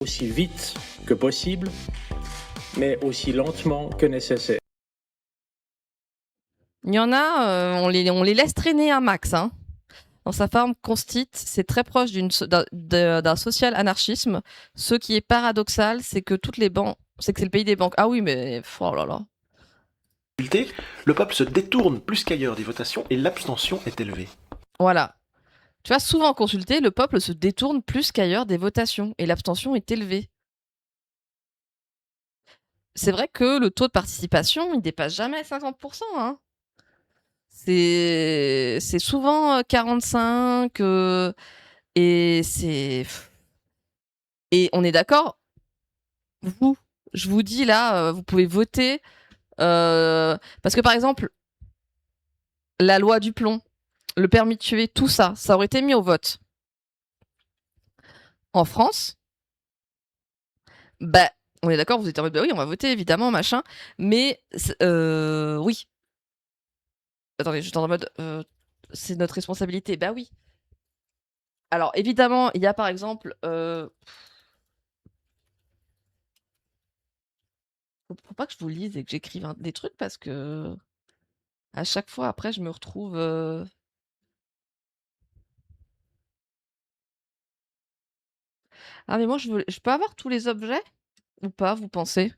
[SPEAKER 4] Aussi vite que possible, mais aussi lentement que nécessaire.
[SPEAKER 1] Il y en a, on les laisse traîner un max. Hein. Dans sa forme constite, c'est très proche d'un social anarchisme. Ce qui est paradoxal, c'est que toutes les banques, c'est que c'est le pays des banques. Ah oui, mais oh là là.
[SPEAKER 2] Le peuple se détourne plus qu'ailleurs des votations et l'abstention est élevée.
[SPEAKER 1] Voilà. Tu vois, souvent consulté, le peuple se détourne plus qu'ailleurs des votations et l'abstention est élevée. C'est vrai que le taux de participation, il dépasse jamais 50%. Hein. C'est souvent 45 et c'est. Et on est d'accord, je vous dis là, vous pouvez voter parce que par exemple, la loi du plomb, le permis de tuer, tout ça, ça aurait été mis au vote. En France, bah, on est d'accord, vous êtes en mode, bah oui, on va voter, évidemment, machin, mais oui. Attendez, je suis en mode, c'est notre responsabilité, bah oui. Alors, évidemment, il y a par exemple... Faut pas que je vous lise et que j'écrive des trucs parce que à chaque fois, après, je me retrouve... Ah, mais moi, je peux avoir tous les objets ou pas, vous pensez?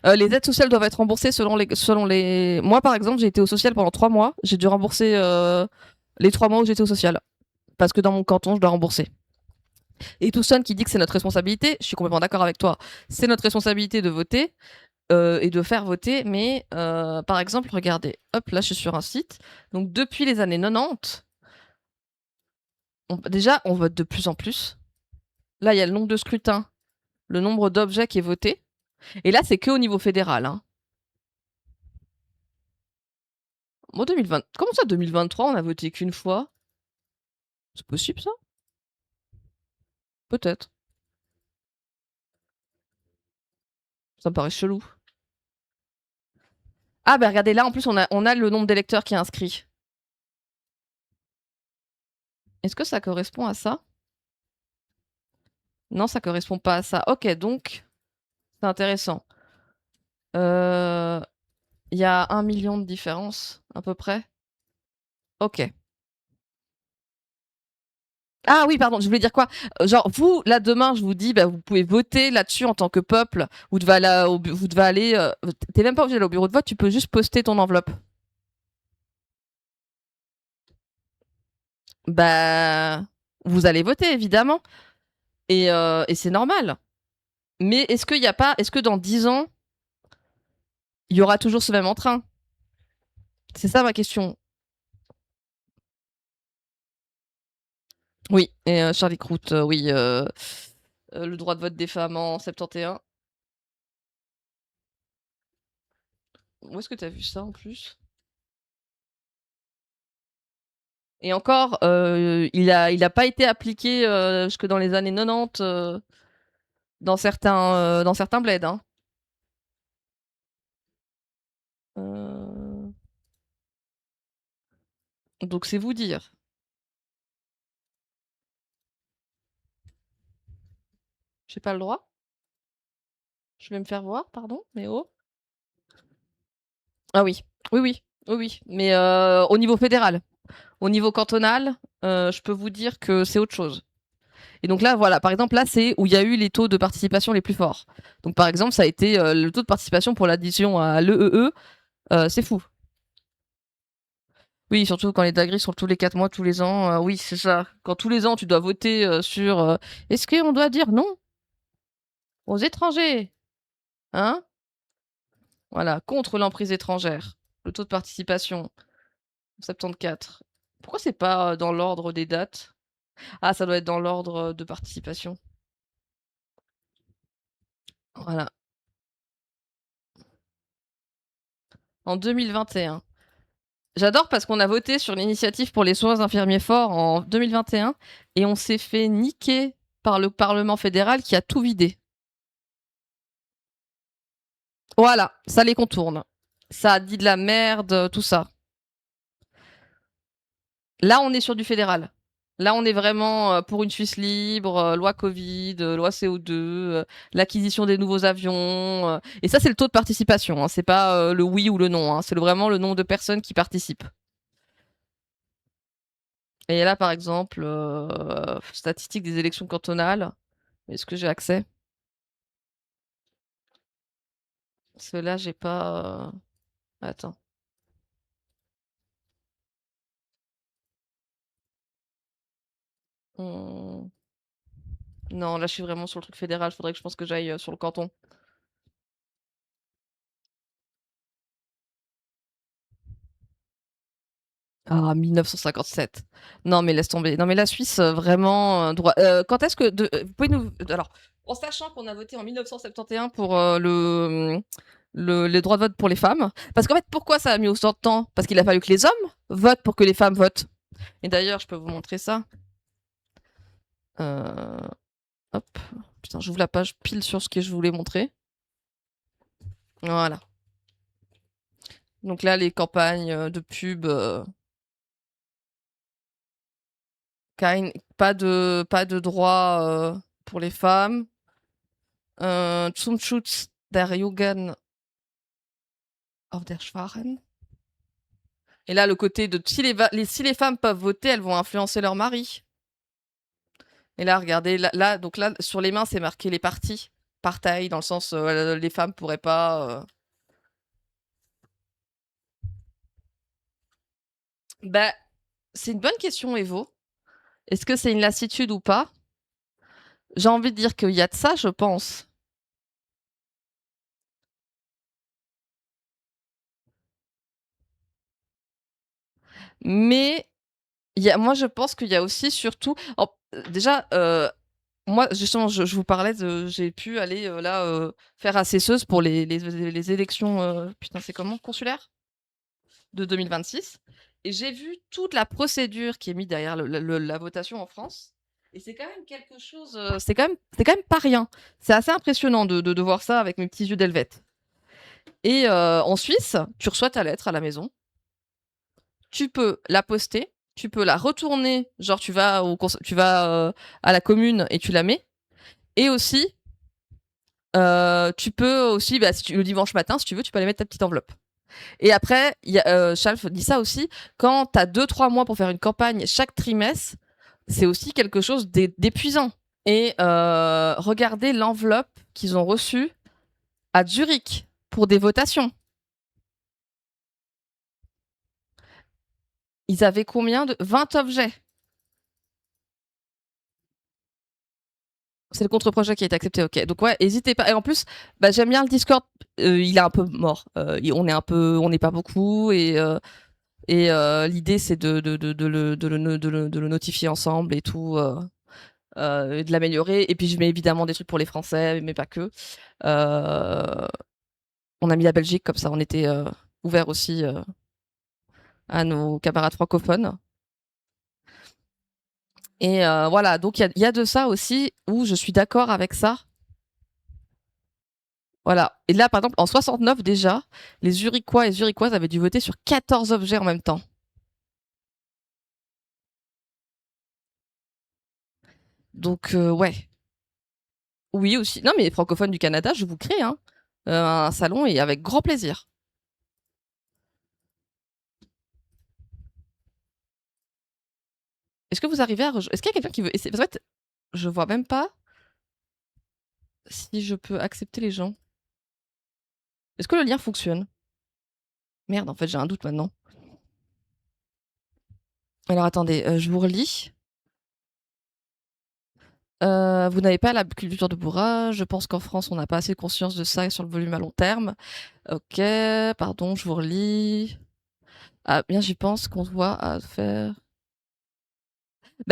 [SPEAKER 1] Les aides sociales doivent être remboursées selon les... Moi, par exemple, j'ai été au social pendant 3 mois. J'ai dû rembourser les 3 mois où j'étais au social. Parce que dans mon canton, je dois rembourser. Et Toussaint qui dit que c'est notre responsabilité, je suis complètement d'accord avec toi. C'est notre responsabilité de voter et de faire voter. Mais par exemple, regardez, hop, là, je suis sur un site. Donc, depuis les années 90, déjà, on vote de plus en plus. Là, il y a le nombre de scrutins, le nombre d'objets qui est voté. Et là, c'est que au niveau fédéral. Hein. Moi, 2020... Comment ça, 2023, on a voté qu'une fois? C'est possible, ça? Peut-être. Ça me paraît chelou. Ah bah regardez, là en plus on a le nombre d'électeurs qui est inscrit. Est-ce que ça correspond à ça? Non, ça correspond pas à ça. Ok, donc c'est intéressant. Il y a 1 million de différence à peu près. Ok. Ah oui, pardon, je voulais dire quoi? Genre, vous, là, demain, je vous dis, bah, vous pouvez voter là-dessus en tant que peuple. Vous devez aller. T'es même pas obligé d'aller au bureau de vote, tu peux juste poster ton enveloppe. Bah, vous allez voter, évidemment. Et c'est normal. Mais est-ce qu'il y a pas. Est-ce que dans 10 ans, il y aura toujours ce même entrain? C'est ça ma question. Oui, et Charlie Croute, oui. Le droit de vote des femmes en 71. Où est-ce que t'as vu ça en plus? Et encore, il a pas été appliqué jusque dans les années 90 dans certains bleds. Hein. Donc c'est vous dire. J'ai pas le droit? Je vais me faire voir, pardon, mais oh. Ah oui, oui, oui, oui, oui. Mais au niveau fédéral. Au niveau cantonal, je peux vous dire que c'est autre chose. Et donc là, voilà, par exemple, là, c'est où il y a eu les taux de participation les plus forts. Donc par exemple, ça a été le taux de participation pour l'addition à l'EEE, c'est fou. Oui, surtout quand les dingueries sont tous les 4 mois, tous les ans. Oui, c'est ça. Quand tous les ans, tu dois voter sur est-ce qu'on doit dire non aux étrangers? Hein? Voilà, contre l'emprise étrangère. Le taux de participation, 74. Pourquoi c'est pas dans l'ordre des dates? Ah, ça doit être dans l'ordre de participation. Voilà. En 2021. J'adore parce qu'on a voté sur l'initiative pour les soins infirmiers forts en 2021 et on s'est fait niquer par le Parlement fédéral qui a tout vidé. Voilà, ça les contourne. Ça a dit de la merde, tout ça. Là, on est sur du fédéral. Là, on est vraiment pour une Suisse libre, loi Covid, loi CO2, l'acquisition des nouveaux avions. Et ça, c'est le taux de participation. Hein. C'est pas le oui ou le non. Hein. C'est vraiment le nombre de personnes qui participent. Et là, par exemple, statistiques des élections cantonales. Est-ce que j'ai accès? Parce que là, j'ai pas. Attends. Hmm. Non, là, je suis vraiment sur le truc fédéral. Faudrait que je pense que j'aille sur le canton. Ah, 1957. Non, mais laisse tomber. Non, mais la Suisse, vraiment, droit. Quand est-ce que. Vous pouvez nous. Alors, en sachant qu'on a voté en 1971 pour les droits de vote pour les femmes. Parce qu'en fait, pourquoi ça a mis autant de temps? Parce qu'il a fallu que les hommes votent pour que les femmes votent. Et d'ailleurs, je peux vous montrer ça. Hop. Putain, j'ouvre la page pile sur ce que je voulais montrer. Voilà. Donc là, les campagnes de pub. Pas de droit pour les femmes. Zum Schutz der Jugend auf der Schwachen. Et là, le côté de si les femmes peuvent voter, elles vont influencer leur mari. Et là, regardez, donc là, sur les mains, c'est marqué les partis. Partail, dans le sens, les femmes pourraient pas. Bah, c'est une bonne question, Evo. Est-ce que c'est une lassitude ou pas? J'ai envie de dire qu'il y a de ça, je pense. Mais moi, je pense qu'il y a aussi surtout. Déjà, moi, justement, je vous parlais j'ai pu aller là faire assesseuse pour les élections. Putain, c'est comment? Consulaires de 2026. Et j'ai vu toute la procédure qui est mise derrière la votation en France. Et c'est quand même quelque chose. C'est quand même pas rien. C'est assez impressionnant de voir ça avec mes petits yeux d'Helvète. Et en Suisse, tu reçois ta lettre à la maison. Tu peux la poster. Tu peux la retourner. Genre, tu vas à la commune et tu la mets. Et aussi, tu peux aussi, le dimanche matin, si tu veux, tu peux aller mettre ta petite enveloppe. Et après, Schalf dit ça aussi, quand tu as 2-3 mois pour faire une campagne chaque trimestre, c'est aussi quelque chose d'épuisant. Et regardez l'enveloppe qu'ils ont reçue à Zurich pour des votations. Ils avaient combien de 20 objets. C'est le contre-projet qui a été accepté, ok. Donc ouais, n'hésitez pas. Et en plus, j'aime bien le Discord. Il est un peu mort. On n'est pas beaucoup et l'idée c'est de le notifier ensemble et tout, et de l'améliorer. Et puis je mets évidemment des trucs pour les Français, mais pas que. On a mis la Belgique comme ça, on était ouvert aussi à nos camarades francophones. Et voilà, donc il y a de ça aussi où je suis d'accord avec ça. Voilà. Et là, par exemple, en 69 déjà, les Zurichois et Zurichoises avaient dû voter sur 14 objets en même temps. Donc ouais. Oui aussi. Non mais les francophones du Canada, je vous crée un salon et avec grand plaisir. Est-ce que vous arrivez à est-ce qu'il y a quelqu'un qui veut essayer? Parce qu'en fait, je vois même pas si je peux accepter les gens. Est-ce que le lien fonctionne? Merde, en fait, j'ai un doute maintenant. Alors attendez, je vous relis. Vous n'avez pas la culture de bourrage. Je pense qu'en France, on n'a pas assez conscience de ça sur le volume à long terme. Ok, pardon, je vous relis. Ah, bien, j'y pense qu'on doit à faire.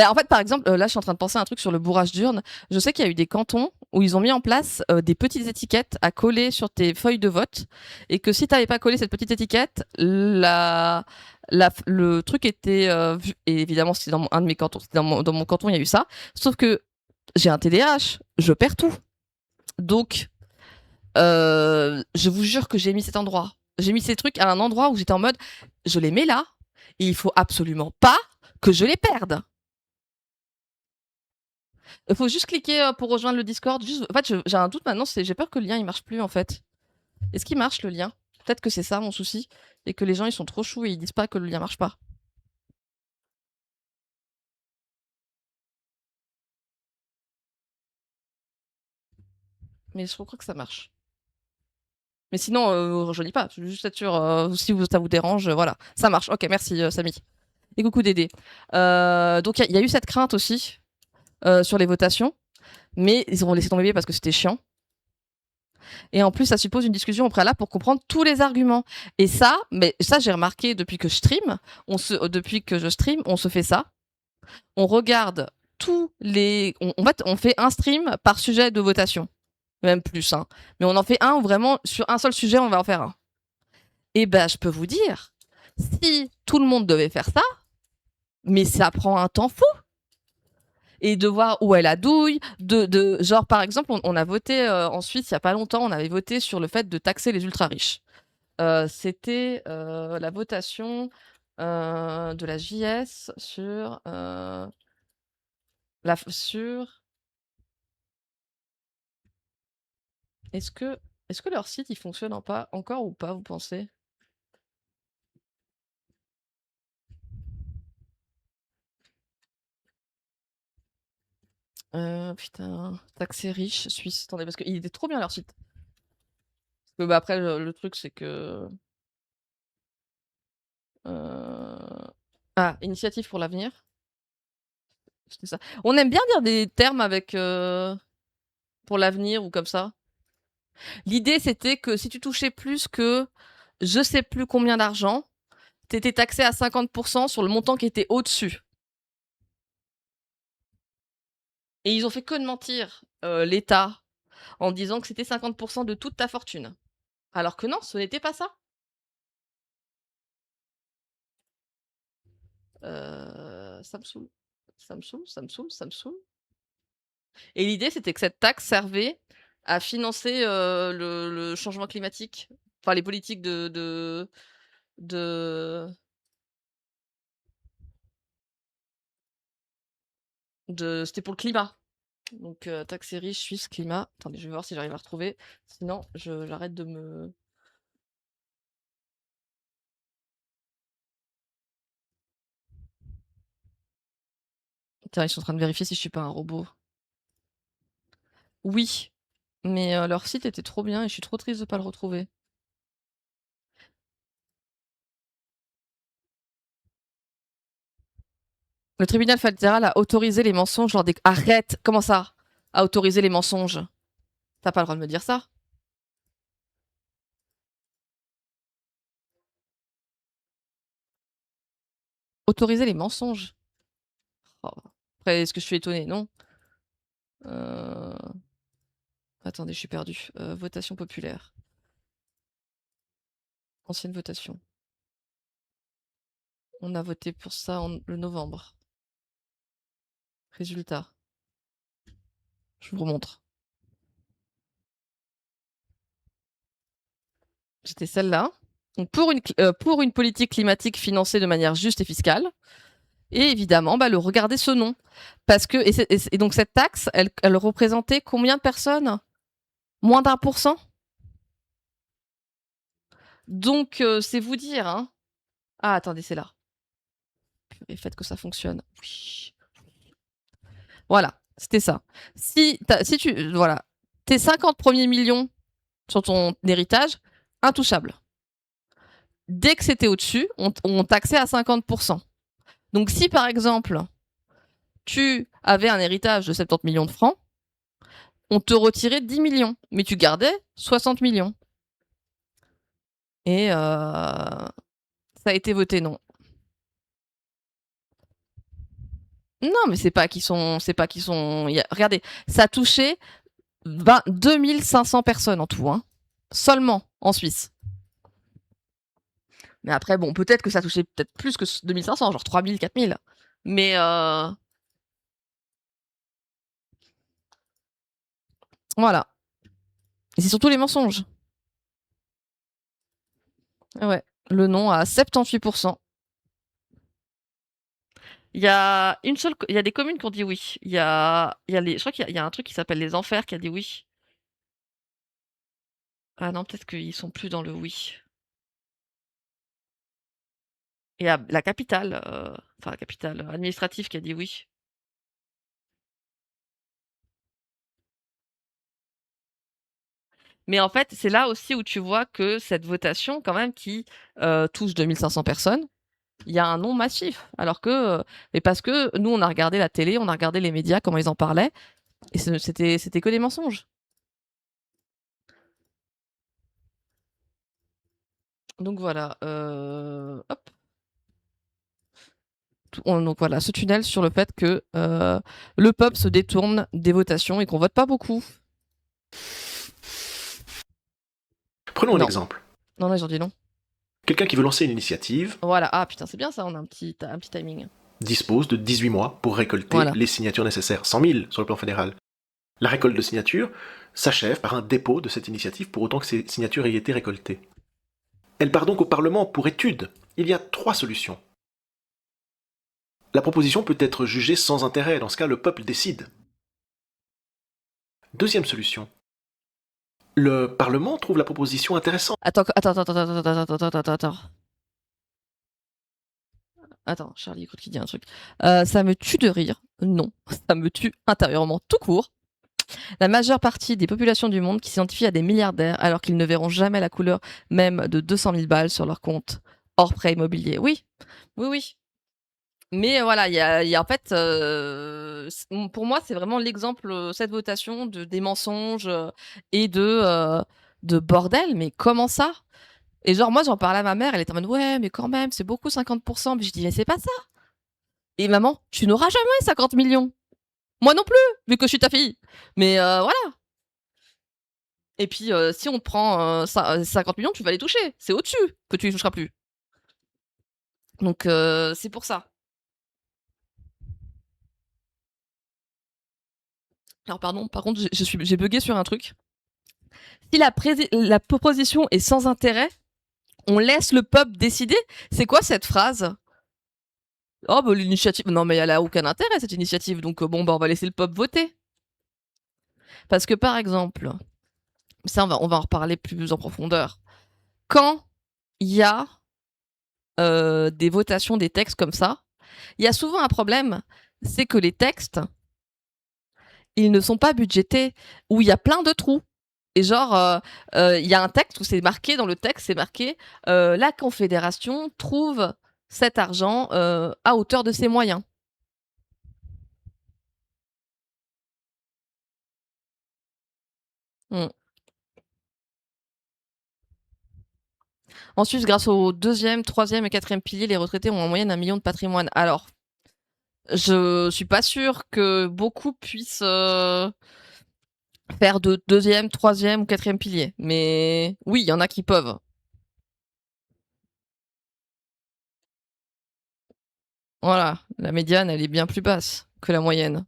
[SPEAKER 1] En fait, par exemple, là, je suis en train de penser à un truc sur le bourrage d'urne. Je sais qu'il y a eu des cantons où ils ont mis en place des petites étiquettes à coller sur tes feuilles de vote et que si tu n'avais pas collé cette petite étiquette, le truc était vu. Et évidemment, c'était dans un de mes cantons. Dans mon canton, il y a eu ça. Sauf que j'ai un TDAH, je perds tout. Donc, je vous jure que j'ai mis cet endroit. J'ai mis ces trucs à un endroit où j'étais en mode, je les mets là, et il faut absolument pas que je les perde. Il faut juste cliquer pour rejoindre le Discord. En fait, j'ai un doute maintenant, j'ai peur que le lien il marche plus en fait. Est-ce qu'il marche le lien? Peut-être que c'est ça mon souci, et que les gens ils sont trop choux et ils disent pas que le lien marche pas. Mais je crois que ça marche. Mais sinon, rejoignez pas. Je veux juste être sûr, si ça vous dérange, voilà. Ça marche. Ok, merci Samy. Et coucou Dédé. Donc il y a eu cette crainte aussi sur les votations, mais ils ont laissé tomber parce que c'était chiant. Et en plus, ça suppose une discussion au préalable pour comprendre tous les arguments. Et ça, j'ai remarqué depuis que je stream, on se fait ça. On regarde tous les. On fait un stream par sujet de votation. Même plus, hein. Mais on en fait un où vraiment, sur un seul sujet, on va en faire un. Et je peux vous dire, si tout le monde devait faire ça, mais ça prend un temps fou. Et de voir où est la douille, genre par exemple, on a voté en Suisse il y a pas longtemps, on avait voté sur le fait de taxer les ultra riches. C'était la votation de la JS sur est-ce que leur site il fonctionne pas encore ou pas, vous pensez? Putain, taxer riche Suisse. Attendez, parce qu'il était trop bien leur site. Parce que après le truc c'est que initiative pour l'avenir. C'était ça. On aime bien dire des termes avec pour l'avenir ou comme ça. L'idée c'était que si tu touchais plus que je sais plus combien d'argent, t'étais taxé à 50% sur le montant qui était au-dessus. Et ils ont fait que de mentir l'État en disant que c'était 50% de toute ta fortune. Alors que non, ce n'était pas ça. Ça me saoule. Ça me saoule, ça me saoule, ça me saoule. Et l'idée, c'était que cette taxe servait à financer, le changement climatique. Enfin, les politiques de c'était pour le climat. Donc, taxe et riche, Suisse, climat. Attendez, je vais voir si j'arrive à retrouver. Sinon, j'arrête de me. Tiens, ils sont en train de vérifier si je suis pas un robot. Oui, mais leur site était trop bien et je suis trop triste de pas le retrouver. Le tribunal fédéral a autorisé les mensonges lors des. Arrête! Comment ça? A autorisé les mensonges? T'as pas le droit de me dire ça? Autoriser les mensonges? Oh. Après, est-ce que je suis étonnée? Non. Attendez, je suis perdue. Votation populaire. Ancienne votation. On a voté pour ça le novembre. Résultat. Je vous remontre. C'était celle-là. Donc pour une politique climatique financée de manière juste et fiscale. Et évidemment, le regardez ce nom. Parce que, et donc cette taxe, elle représentait combien de personnes? Moins d'1%. Donc, c'est vous dire. Hein. Ah, attendez, c'est là. Et faites que ça fonctionne. Oui. Voilà, c'était ça. Si tu. Voilà. Tes 50 premiers millions sur ton héritage, intouchable. Dès que c'était au-dessus, on taxait à 50%. Donc, si par exemple, tu avais un héritage de 70 millions de francs, on te retirait 10 millions, mais tu gardais 60 millions. Et ça a été voté non. Non, mais c'est pas qu'ils sont. Regardez, ça a touché 2500 personnes en tout, hein. Seulement en Suisse. Mais après, bon, peut-être que ça touchait peut-être plus que 2500, genre 3000, 4000. Mais voilà. Et c'est surtout les mensonges. Ouais. Le non à 78%. Il y a des communes qui ont dit oui. Je crois qu'il y a un truc qui s'appelle les Enfers qui a dit oui. Ah non, peut-être qu'ils sont plus dans le oui. Et la capitale, enfin la capitale administrative qui a dit oui. Mais en fait, c'est là aussi où tu vois que cette votation, quand même, qui touche 2500 personnes, il y a un non massif. Alors que, mais parce que nous, on a regardé la télé, on a regardé les médias, comment ils en parlaient, et c'était que des mensonges. Donc voilà, hop. Donc voilà, ce tunnel sur le fait que le peuple se détourne des votations et qu'on vote pas beaucoup.
[SPEAKER 2] Prenons un
[SPEAKER 1] Non.
[SPEAKER 2] exemple.
[SPEAKER 1] Non, ils ont dit non.
[SPEAKER 2] Quelqu'un qui veut lancer une initiative
[SPEAKER 1] Voilà, ah putain, c'est bien ça, on a un petit timing.
[SPEAKER 2] dispose de 18 mois pour récolter
[SPEAKER 1] Voilà.
[SPEAKER 2] les signatures nécessaires, 100 000 sur le plan fédéral. La récolte de signatures s'achève par un dépôt de cette initiative pour autant que ces signatures aient été récoltées. Elle part donc au Parlement pour étude. Il y a 3 solutions. La proposition peut être jugée sans intérêt, dans ce cas le peuple décide. Deuxième solution. Le Parlement trouve la proposition intéressante.
[SPEAKER 1] Attends. Attends, Charlie, écoute qui dit un truc. Ça me tue de rire. Non, ça me tue intérieurement tout court. La majeure partie des populations du monde qui s'identifient à des milliardaires alors qu'ils ne verront jamais la couleur même de 200 000 balles sur leur compte hors prêt immobilier. Oui. Mais voilà, il y a en fait, pour moi, c'est vraiment l'exemple, cette votation des mensonges et de bordel. Mais comment ça? Et genre, moi, j'en parlais à ma mère, elle était en mode ouais, mais quand même, c'est beaucoup 50%. Mais je dis, mais c'est pas ça. Et maman, tu n'auras jamais 50 millions. Moi non plus, vu que je suis ta fille. Mais voilà. Et puis, si on te prend 50 millions, tu vas les toucher. C'est au-dessus que tu les toucheras plus. Donc, c'est pour ça. Alors pardon, par contre, j'ai bugué sur un truc. Si la proposition est sans intérêt, on laisse le peuple décider. C'est quoi cette phrase? Oh, bah, l'initiative. Non, mais elle a aucun intérêt, cette initiative. Donc, bon, bah, on va laisser le peuple voter. Parce que, par exemple, ça, on va en reparler plus en profondeur. Quand il y a des votations des textes comme ça, il y a souvent un problème. C'est que les textes, ils ne sont pas budgétés, où il y a plein de trous. Et genre, il y a un texte où c'est marqué, dans le texte, c'est marqué la Confédération trouve cet argent à hauteur de ses moyens. Mm. Ensuite, grâce au 2e, 3e et 4e pilier, les retraités ont en moyenne 1 million de patrimoine. Alors, je suis pas sûre que beaucoup puissent faire de 2e, 3e ou 4e pilier. Mais oui, il y en a qui peuvent. Voilà, la médiane, elle est bien plus basse que la moyenne.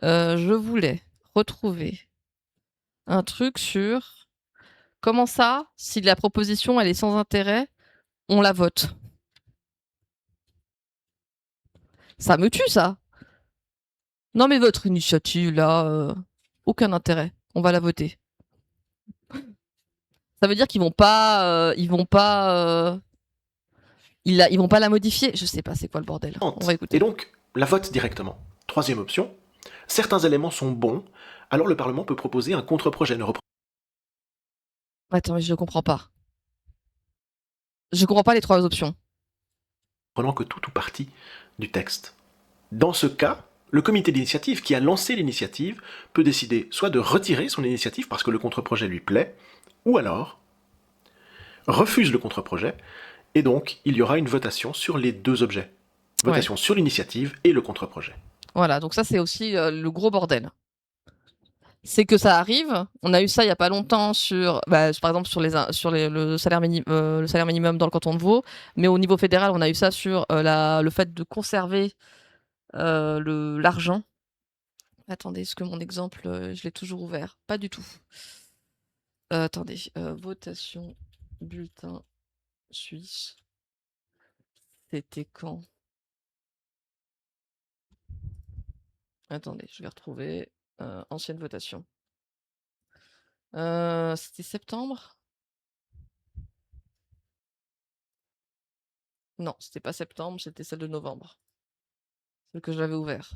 [SPEAKER 1] Je voulais retrouver un truc sur comment ça, si la proposition elle est sans intérêt, on la vote. Ça me tue, ça. Non, mais votre initiative, là, aucun intérêt. On va la voter. Ça veut dire qu'ils vont pas, ils vont pas la modifier. Je sais pas, c'est quoi le bordel. On va écouter.
[SPEAKER 2] Et donc, la vote directement. 3e option, certains éléments sont bons, alors le Parlement peut proposer un contre-projet.
[SPEAKER 1] Attends, mais je comprends pas. Je comprends pas les 3 options.
[SPEAKER 2] Prenant que tout ou partie du texte. Dans ce cas, le comité d'initiative qui a lancé l'initiative peut décider soit de retirer son initiative parce que le contre-projet lui plaît, ou alors refuse le contre-projet, et donc il y aura une votation sur les 2 objets. Votation sur l'initiative et le contre-projet.
[SPEAKER 1] Voilà, donc ça c'est aussi le gros bordel. C'est que ça arrive, on a eu ça il y a pas longtemps sur, par exemple sur le salaire minimum dans le canton de Vaud, mais au niveau fédéral on a eu ça sur le fait de conserver l'argent. Attendez, est-ce que mon exemple, je l'ai toujours ouvert? Pas du tout. Attendez, votation, bulletin suisse. C'était quand? Attendez, je vais retrouver ancienne votation. C'était septembre? Non, c'était pas septembre, c'était celle de novembre. Celle que j'avais ouvert.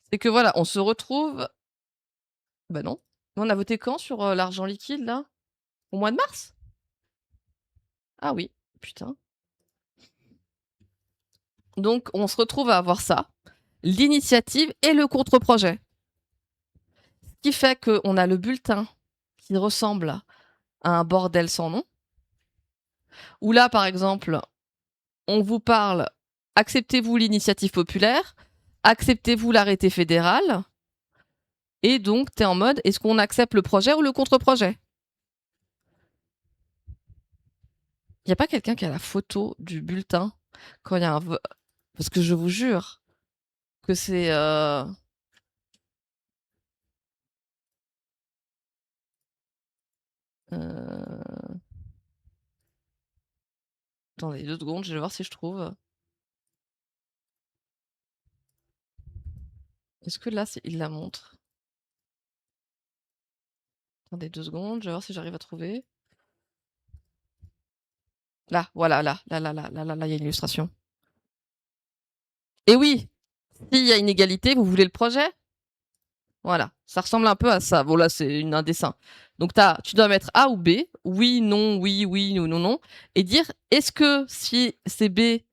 [SPEAKER 1] C'est que voilà, on se retrouve. Bah non. On a voté quand sur l'argent liquide là? Au mois de mars? Ah oui, putain. Donc on se retrouve à avoir ça, l'initiative et le contre-projet. Ce qui fait qu'on a le bulletin qui ressemble à un bordel sans nom. Où là, par exemple, on vous parle, acceptez-vous l'initiative populaire, acceptez-vous l'arrêté fédéral, et donc t'es en mode, est-ce qu'on accepte le projet ou le contre-projet? Il n'y a pas quelqu'un qui a la photo du bulletin quand il y a un vote? Parce que je vous jure que c'est... Attendez 2 secondes, je vais voir si je trouve. Est-ce que là, il la montre? Attendez 2 secondes, je vais voir si j'arrive à trouver. Là, voilà, là, il y a une illustration. Et oui, s'il y a une égalité, vous voulez le projet? Voilà, ça ressemble un peu à ça. Bon, là, c'est un dessin. Donc, tu dois mettre A ou B, oui, non, ou non, et dire, est-ce que si c'est B,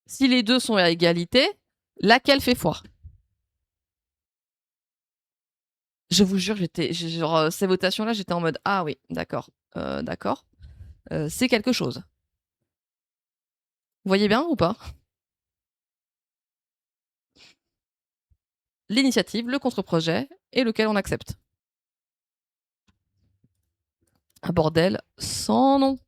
[SPEAKER 1] si les deux sont à égalité, laquelle fait foi? Je vous jure, genre, ces votations-là, j'étais en mode, ah oui, d'accord, d'accord, c'est quelque chose. Vous voyez bien ou pas? L'initiative, le contre-projet et lequel on accepte. Un bordel sans nom.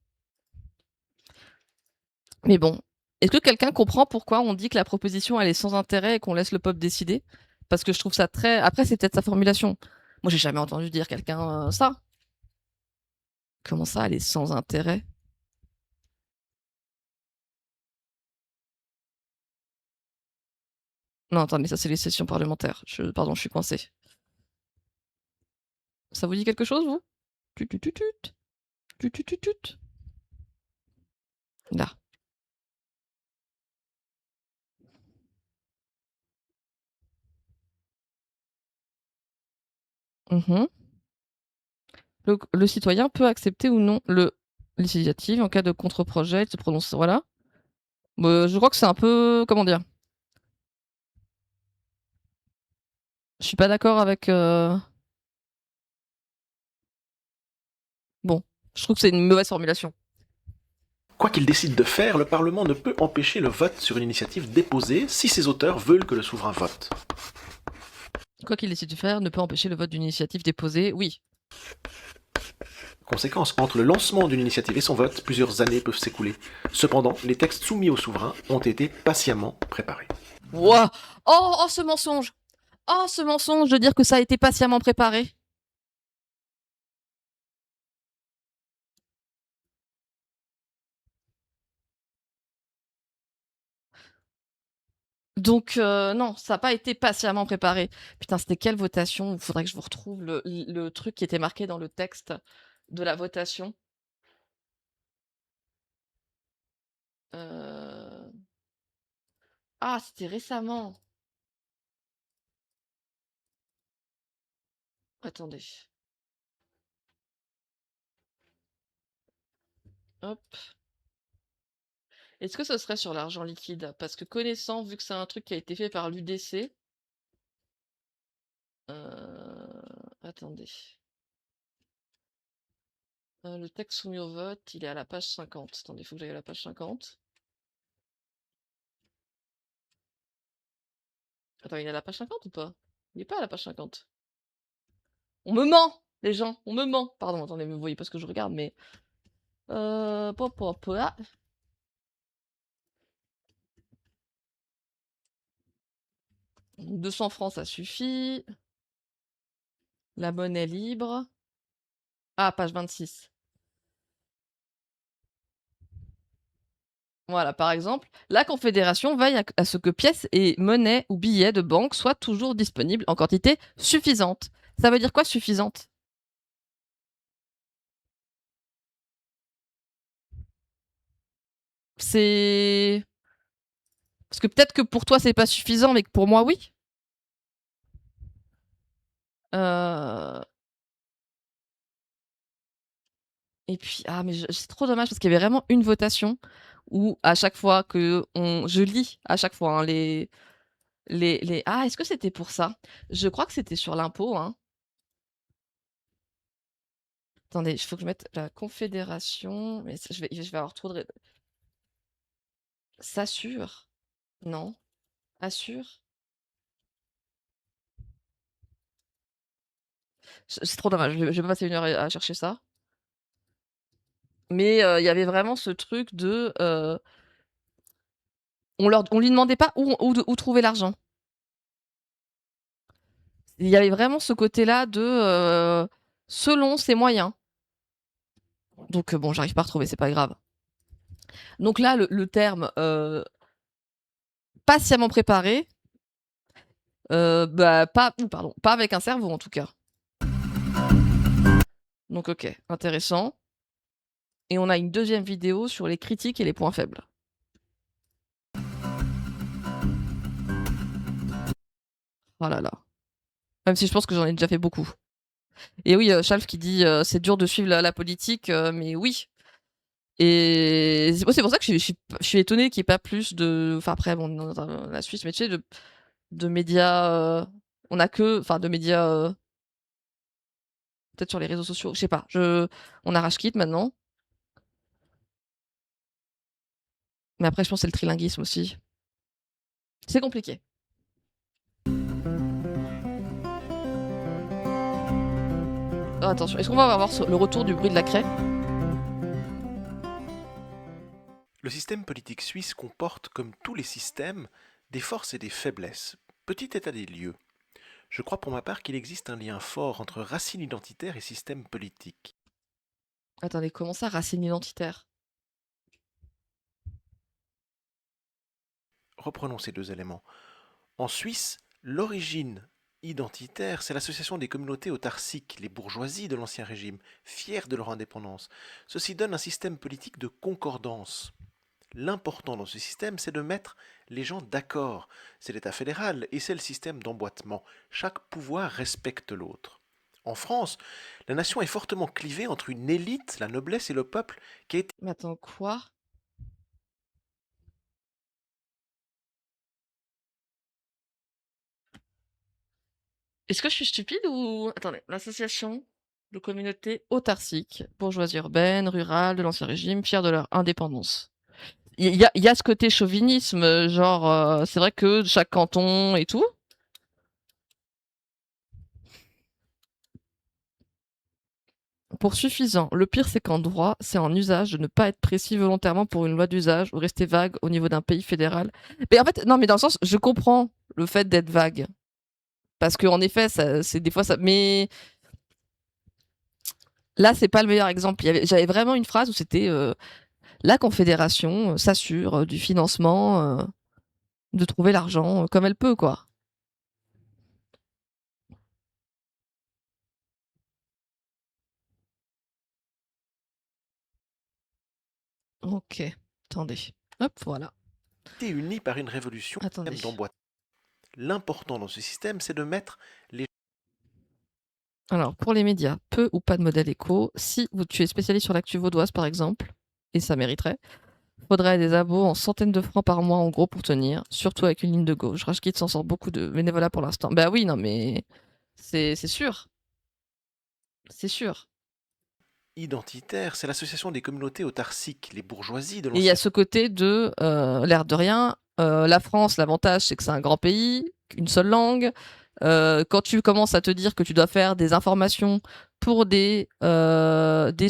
[SPEAKER 1] Mais bon, est-ce que quelqu'un comprend pourquoi on dit que la proposition elle est sans intérêt et qu'on laisse le peuple décider? Parce que je trouve ça très... Après, c'est peut-être sa formulation. Moi, j'ai jamais entendu dire quelqu'un ça. Comment ça, elle est sans intérêt? Non, attendez, ça c'est les sessions parlementaires. Pardon, je suis coincée. Ça vous dit quelque chose, vous? Tut, tut, tut, tut. Tut, tut, tut, tut. Là. Mhm. Le citoyen peut accepter ou non l'initiative en cas de contre-projet, il se prononce. Voilà. Je crois que c'est un peu. Comment dire? Je suis pas d'accord avec. Bon, je trouve que c'est une mauvaise formulation.
[SPEAKER 2] Quoi qu'il décide de faire, le Parlement ne peut empêcher le vote sur une initiative déposée si ses auteurs veulent que le souverain vote.
[SPEAKER 1] Quoi qu'il décide de faire, ne peut empêcher le vote d'une initiative déposée. Oui.
[SPEAKER 2] Conséquence, entre le lancement d'une initiative et son vote, plusieurs années peuvent s'écouler. Cependant, les textes soumis au souverain ont été patiemment préparés.
[SPEAKER 1] Ouah. Oh, ce mensonge! Oh, ce mensonge de dire que ça a été patiemment préparé. Donc, non, ça n'a pas été patiemment préparé. Putain, c'était quelle votation? Il faudrait que je vous retrouve le truc qui était marqué dans le texte de la votation. Ah, c'était récemment. Attendez. Hop. Est-ce que ce serait sur l'argent liquide? Parce que connaissant, vu que c'est un truc qui a été fait par l'UDC. Attendez. Le texte soumis au vote, il est à la page 50. Attendez, il faut que j'aille à la page 50. Attends, il est à la page 50 ou pas? Il est pas à la page 50. On me ment, les gens, on me ment. Pardon, attendez, vous voyez pas ce que je regarde, mais... Ah. 200 francs, ça suffit. La monnaie libre. Ah, page 26. Voilà, par exemple, la Confédération veille à ce que pièces et monnaies ou billets de banque soient toujours disponibles en quantité suffisante. Ça veut dire quoi, suffisante? C'est... Parce que peut-être que pour toi, c'est pas suffisant, mais que pour moi, oui. Et puis, ah, mais c'est trop dommage parce qu'il y avait vraiment une votation où à chaque fois que je lis à chaque fois hein, Ah, est-ce que c'était pour ça? Je crois que c'était sur l'impôt. Hein. Attendez, il faut que je mette la Confédération. Mais je vais avoir trop de. S'assure? Non. Assure? C'est trop dommage. Je vais pas passer une heure à chercher ça. Mais il y avait vraiment ce truc de. On lui demandait pas où trouver l'argent. Il y avait vraiment ce côté-là de selon ses moyens. Donc bon, j'arrive pas à retrouver, c'est pas grave. Donc là, le terme patiemment préparé, pas avec un cerveau en tout cas. Donc ok, intéressant. Et on a une deuxième vidéo sur les critiques et les points faibles. Oh là là. Même si je pense que j'en ai déjà fait beaucoup. Et oui, Chalf qui dit c'est dur de suivre la politique, mais oui. Et c'est pour ça que je suis étonnée qu'il n'y ait pas plus de. Enfin, après, bon, dans la Suisse, mais tu sais, de médias. On a que. Enfin, de médias. Peut-être sur les réseaux sociaux. Je sais pas. On a Rage Quit maintenant. Mais après, je pense que c'est le trilinguisme aussi. C'est compliqué. Oh, attention, est-ce qu'on va avoir le retour du bruit de la craie?
[SPEAKER 2] Le système politique suisse comporte, comme tous les systèmes, des forces et des faiblesses. Petit état des lieux. Je crois pour ma part qu'il existe un lien fort entre racines identitaires et système politique.
[SPEAKER 1] Attendez, comment ça, racine identitaire?
[SPEAKER 2] Reprenons ces deux éléments. En Suisse, l'origine identitaire, c'est l'association des communautés autarciques, les bourgeoisies de l'Ancien Régime, fières de leur indépendance. Ceci donne un système politique de concordance. L'important dans ce système, c'est de mettre les gens d'accord. C'est l'État fédéral et c'est le système d'emboîtement. Chaque pouvoir respecte l'autre. En France, la nation est fortement clivée entre une élite, la noblesse et le peuple, qui a été
[SPEAKER 1] Mais attends, quoi? Est-ce que je suis stupide ou... Attendez, l'association de communautés autarciques, bourgeoisie urbaine, rurale, de l'Ancien Régime, fiers de leur indépendance. Il y a ce côté chauvinisme, genre, c'est vrai que chaque canton et tout. Pour suffisant, le pire c'est qu'en droit, c'est en usage de ne pas être précis volontairement pour une loi d'usage ou rester vague au niveau d'un pays fédéral. Mais en fait, non, mais dans le sens, je comprends le fait d'être vague. Parce qu'en effet, c'est des fois ça. Mais là, c'est pas le meilleur exemple. J'avais vraiment une phrase où c'était la Confédération s'assure du financement, de trouver l'argent comme elle peut, quoi. Ok, attendez. Hop, voilà.
[SPEAKER 2] unie par une révolution
[SPEAKER 1] Attendez.
[SPEAKER 2] d'emboîtement. L'important dans ce système, c'est de mettre les
[SPEAKER 1] Alors, pour les médias, peu ou pas de modèle éco. Si tu es spécialiste sur l'actu vaudoise, par exemple, et ça mériterait, faudrait des abos en centaines de francs par mois, en gros, pour tenir, surtout avec une ligne de gauche. Rashkid s'en sort beaucoup de bénévolat pour l'instant. Bah oui, non, mais c'est sûr. C'est sûr.
[SPEAKER 2] identitaires, c'est l'association des communautés autarciques, les bourgeoisies de
[SPEAKER 1] Et il y a
[SPEAKER 2] l'ancien
[SPEAKER 1] ce côté de, l'air de rien, la France, l'avantage, c'est que c'est un grand pays, une seule langue. Quand tu commences à te dire que tu dois faire des informations pour des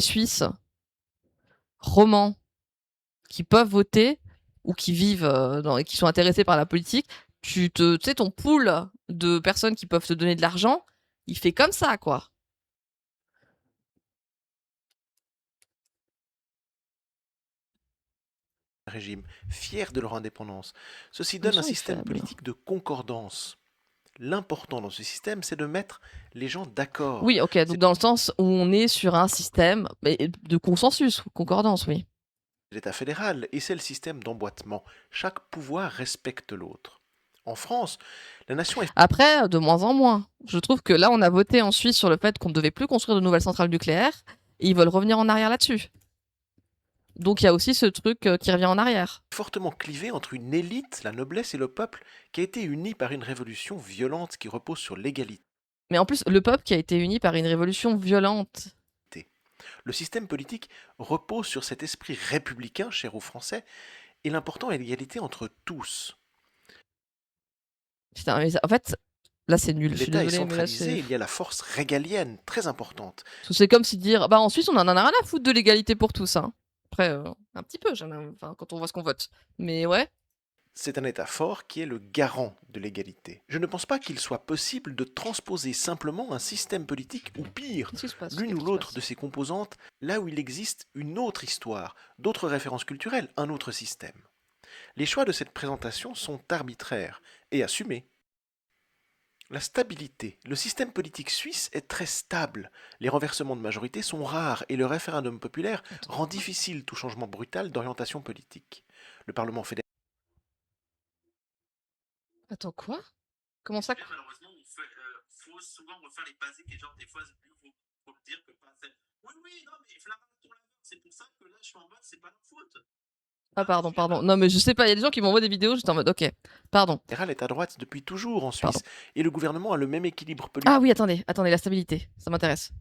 [SPEAKER 1] Suisses romans qui peuvent voter ou qui vivent qui sont intéressés par la politique, tu sais, ton pool de personnes qui peuvent te donner de l'argent, il fait comme ça, quoi.
[SPEAKER 2] régime, fiers de leur indépendance. Ceci
[SPEAKER 1] Le
[SPEAKER 2] donne un
[SPEAKER 1] son est
[SPEAKER 2] système
[SPEAKER 1] faible.
[SPEAKER 2] politique de concordance. L'important dans ce système, c'est de mettre les gens d'accord.
[SPEAKER 1] Oui, ok, donc dans le sens où on est sur un système de consensus, concordance, oui.
[SPEAKER 2] L'État fédéral et c'est le système d'emboîtement. Chaque pouvoir respecte l'autre. En France, la nation est
[SPEAKER 1] Après, de moins en moins. Je trouve que là, on a voté en Suisse sur le fait qu'on ne devait plus construire de nouvelles centrales nucléaires, et ils veulent revenir en arrière là-dessus. Donc il y a aussi ce truc qui revient en arrière.
[SPEAKER 2] fortement clivée entre une élite, la noblesse et le peuple, qui a été unie par une révolution violente qui repose sur l'égalité.
[SPEAKER 1] Mais en plus, le peuple qui a été uni par une révolution violente.
[SPEAKER 2] Le système politique repose sur cet esprit républicain cher aux Français, et l'important est l'égalité entre tous.
[SPEAKER 1] Putain, mais en fait, là c'est nul. Je suis
[SPEAKER 2] L'État est
[SPEAKER 1] désolée, mais là
[SPEAKER 2] centralisé, il y a la force régalienne, très importante.
[SPEAKER 1] c'est comme si dire, bah en Suisse, on en a rien à foutre de l'égalité pour tous. Hein. Après, un petit peu, enfin, quand on voit ce qu'on vote. Mais ouais.
[SPEAKER 2] C'est un État fort qui est le garant de l'égalité. Je ne pense pas qu'il soit possible de transposer simplement un système politique, ou pire,
[SPEAKER 1] Qu'est-ce qui se passe
[SPEAKER 2] l'une
[SPEAKER 1] Qu'est-ce
[SPEAKER 2] ou
[SPEAKER 1] qui se
[SPEAKER 2] l'autre
[SPEAKER 1] passe
[SPEAKER 2] de ses composantes, là où il existe une autre histoire, d'autres références culturelles, un autre système. Les choix de cette présentation sont arbitraires et assumés. La stabilité. Le système politique suisse est très stable. Les renversements de majorité sont rares et le référendum populaire rend difficile tout changement brutal d'orientation politique. Le Parlement fédéral
[SPEAKER 1] Attends, quoi Comment ça
[SPEAKER 5] Malheureusement, faut souvent refaire les basiques et genre des fois, il faut me dire que pas assez. Oui, oui, non, mais Flamand, ton laveur, c'est pour ça que là, je suis en mode, c'est pas leur faute.
[SPEAKER 1] Ah pardon. Non mais je sais pas, il y a des gens qui m'envoient des vidéos, j'étais en mode ok. Pardon.
[SPEAKER 2] est à droite depuis toujours en Suisse
[SPEAKER 1] Pardon.
[SPEAKER 2] et le gouvernement a le même équilibre politique.
[SPEAKER 1] Ah oui, attendez, la stabilité, ça m'intéresse.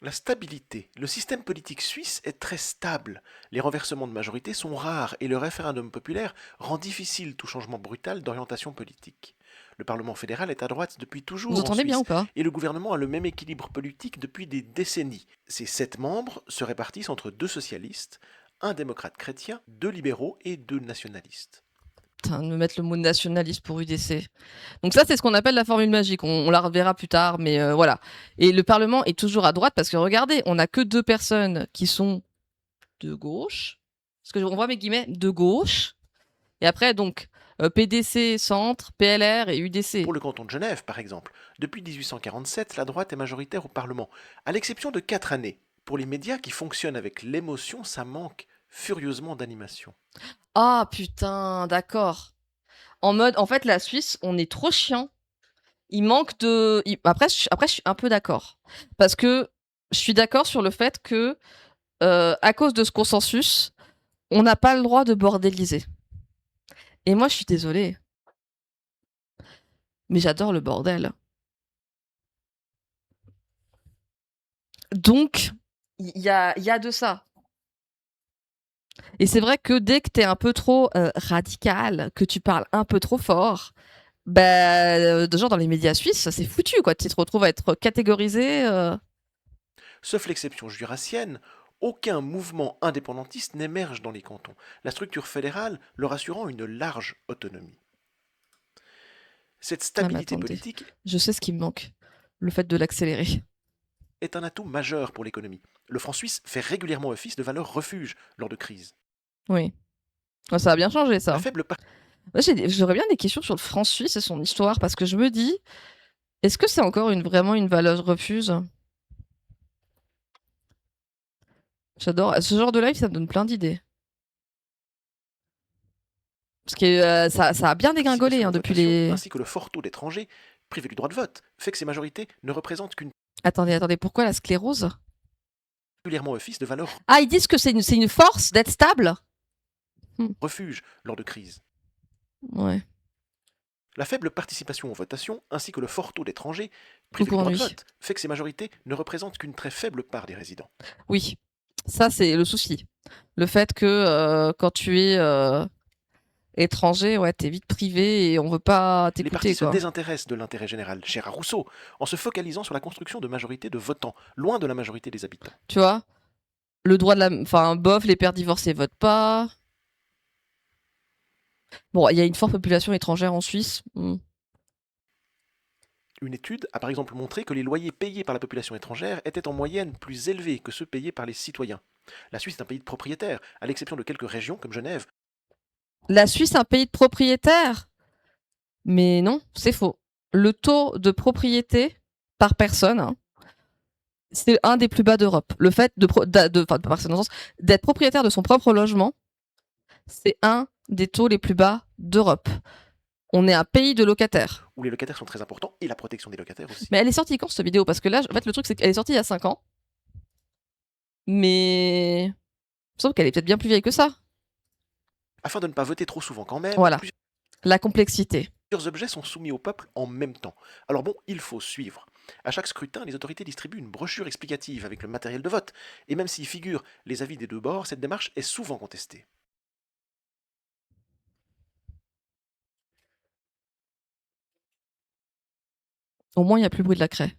[SPEAKER 2] La stabilité. Le système politique suisse est très stable. Les renversements de majorité sont rares et le référendum populaire rend difficile tout changement brutal d'orientation politique. Le Parlement fédéral est à droite depuis toujours
[SPEAKER 1] Vous
[SPEAKER 2] en
[SPEAKER 1] entendez bien
[SPEAKER 2] Suisse
[SPEAKER 1] ou pas
[SPEAKER 2] et le gouvernement a le même équilibre politique depuis des décennies. Ses 7 membres se répartissent entre 2 socialistes, un démocrate chrétien, 2 libéraux et 2 nationalistes.
[SPEAKER 1] Putain, de me mettre le mot nationaliste pour UDC. Donc ça, c'est ce qu'on appelle la formule magique. On la reverra plus tard, mais voilà. Et le Parlement est toujours à droite parce que regardez, on n'a que 2 personnes qui sont de gauche. Parce que on voit mes guillemets, de gauche. Et après, donc, PDC, Centre, PLR et UDC.
[SPEAKER 2] Pour le canton de Genève, par exemple, depuis 1847, la droite est majoritaire au Parlement, à l'exception de 4 années. Pour les médias qui fonctionnent avec l'émotion, ça manque furieusement d'animation.
[SPEAKER 1] Ah putain, d'accord. En mode, en fait, la Suisse, on est trop chiant. Il manque de. Après, je suis un peu d'accord. Parce que je suis d'accord sur le fait que, à cause de ce consensus, on n'a pas le droit de bordéliser. Et moi, je suis désolée. Mais j'adore le bordel. Donc, il y a de ça. Et c'est vrai que dès que t'es un peu trop radical, que tu parles un peu trop fort, bah, genre dans les médias suisses, c'est foutu, quoi. Tu te retrouves à être catégorisé.
[SPEAKER 2] Sauf l'exception jurassienne, aucun mouvement indépendantiste n'émerge dans les cantons, la structure fédérale leur assurant une large autonomie. Cette stabilité
[SPEAKER 1] attendez.
[SPEAKER 2] politique
[SPEAKER 1] Je sais ce qui me manque. Le fait de l'accélérer.
[SPEAKER 2] est un atout majeur pour l'économie. Le franc suisse fait régulièrement office de valeur refuge lors de crises.
[SPEAKER 1] Oui. Oh, ça a bien changé,
[SPEAKER 2] La
[SPEAKER 1] ça.
[SPEAKER 2] faible
[SPEAKER 1] Moi, j'aurais bien des questions sur le franc suisse et son histoire, parce que je me dis, est-ce que c'est encore vraiment une valeur refuge? J'adore. Ce genre de live, ça me donne plein d'idées. Parce que ça a bien dégringolé
[SPEAKER 2] participation
[SPEAKER 1] hein,
[SPEAKER 2] aux
[SPEAKER 1] depuis
[SPEAKER 2] votations,
[SPEAKER 1] les.
[SPEAKER 2] ainsi que le fort taux d'étrangers privés du droit de vote fait que ces majorités ne représentent qu'une
[SPEAKER 1] Attendez, pourquoi la sclérose?
[SPEAKER 2] régulièrement office de valeur
[SPEAKER 1] Ah, ils disent que c'est une force d'être stable?
[SPEAKER 2] refuge lors de crises.
[SPEAKER 1] Ouais.
[SPEAKER 2] La faible participation aux votations, ainsi que le fort taux d'étrangers privés
[SPEAKER 1] Coucou
[SPEAKER 2] du droit de
[SPEAKER 1] ennui.
[SPEAKER 2] vote, fait que ces majorités ne représentent qu'une très faible part des résidents.
[SPEAKER 1] Oui, ça c'est le souci. Le fait que quand tu es étranger, ouais, t'es vite privé et on veut pas
[SPEAKER 2] Les
[SPEAKER 1] t'écouter,
[SPEAKER 2] partis se
[SPEAKER 1] quoi.
[SPEAKER 2] désintéressent de l'intérêt général, cher à Rousseau, en se focalisant sur la construction de majorités de votants, loin de la majorité des habitants.
[SPEAKER 1] Tu vois, le droit de la. Enfin, bof, les pères divorcés votent pas. Bon, il y a une forte population étrangère en Suisse.
[SPEAKER 2] Une étude a par exemple montré que les loyers payés par la population étrangère étaient en moyenne plus élevés que ceux payés par les citoyens. La Suisse est un pays de propriétaires, à l'exception de quelques régions comme Genève.
[SPEAKER 1] La Suisse est un pays de propriétaires? Mais non, c'est faux. Le taux de propriété par personne, hein, c'est un des plus bas d'Europe. Le fait d'être propriétaire de son propre logement, c'est un des taux les plus bas d'Europe. On est un pays de locataires.
[SPEAKER 2] Où les locataires sont très importants et la protection des locataires aussi.
[SPEAKER 1] Mais elle est sortie quand cette vidéo? Parce que là, en fait, le truc, c'est qu'elle est sortie il y a 5 ans. Mais. Sauf qu'elle est peut-être bien plus vieille que ça.
[SPEAKER 2] Afin de ne pas voter trop souvent quand même,
[SPEAKER 1] Voilà. La complexité.
[SPEAKER 2] plusieurs objets sont soumis au peuple en même temps. Alors bon, il faut suivre. À chaque scrutin, les autorités distribuent une brochure explicative avec le matériel de vote, et même s'y figurent les avis des deux bords, cette démarche est souvent contestée.
[SPEAKER 1] Au moins, il n'y a plus le bruit de la craie.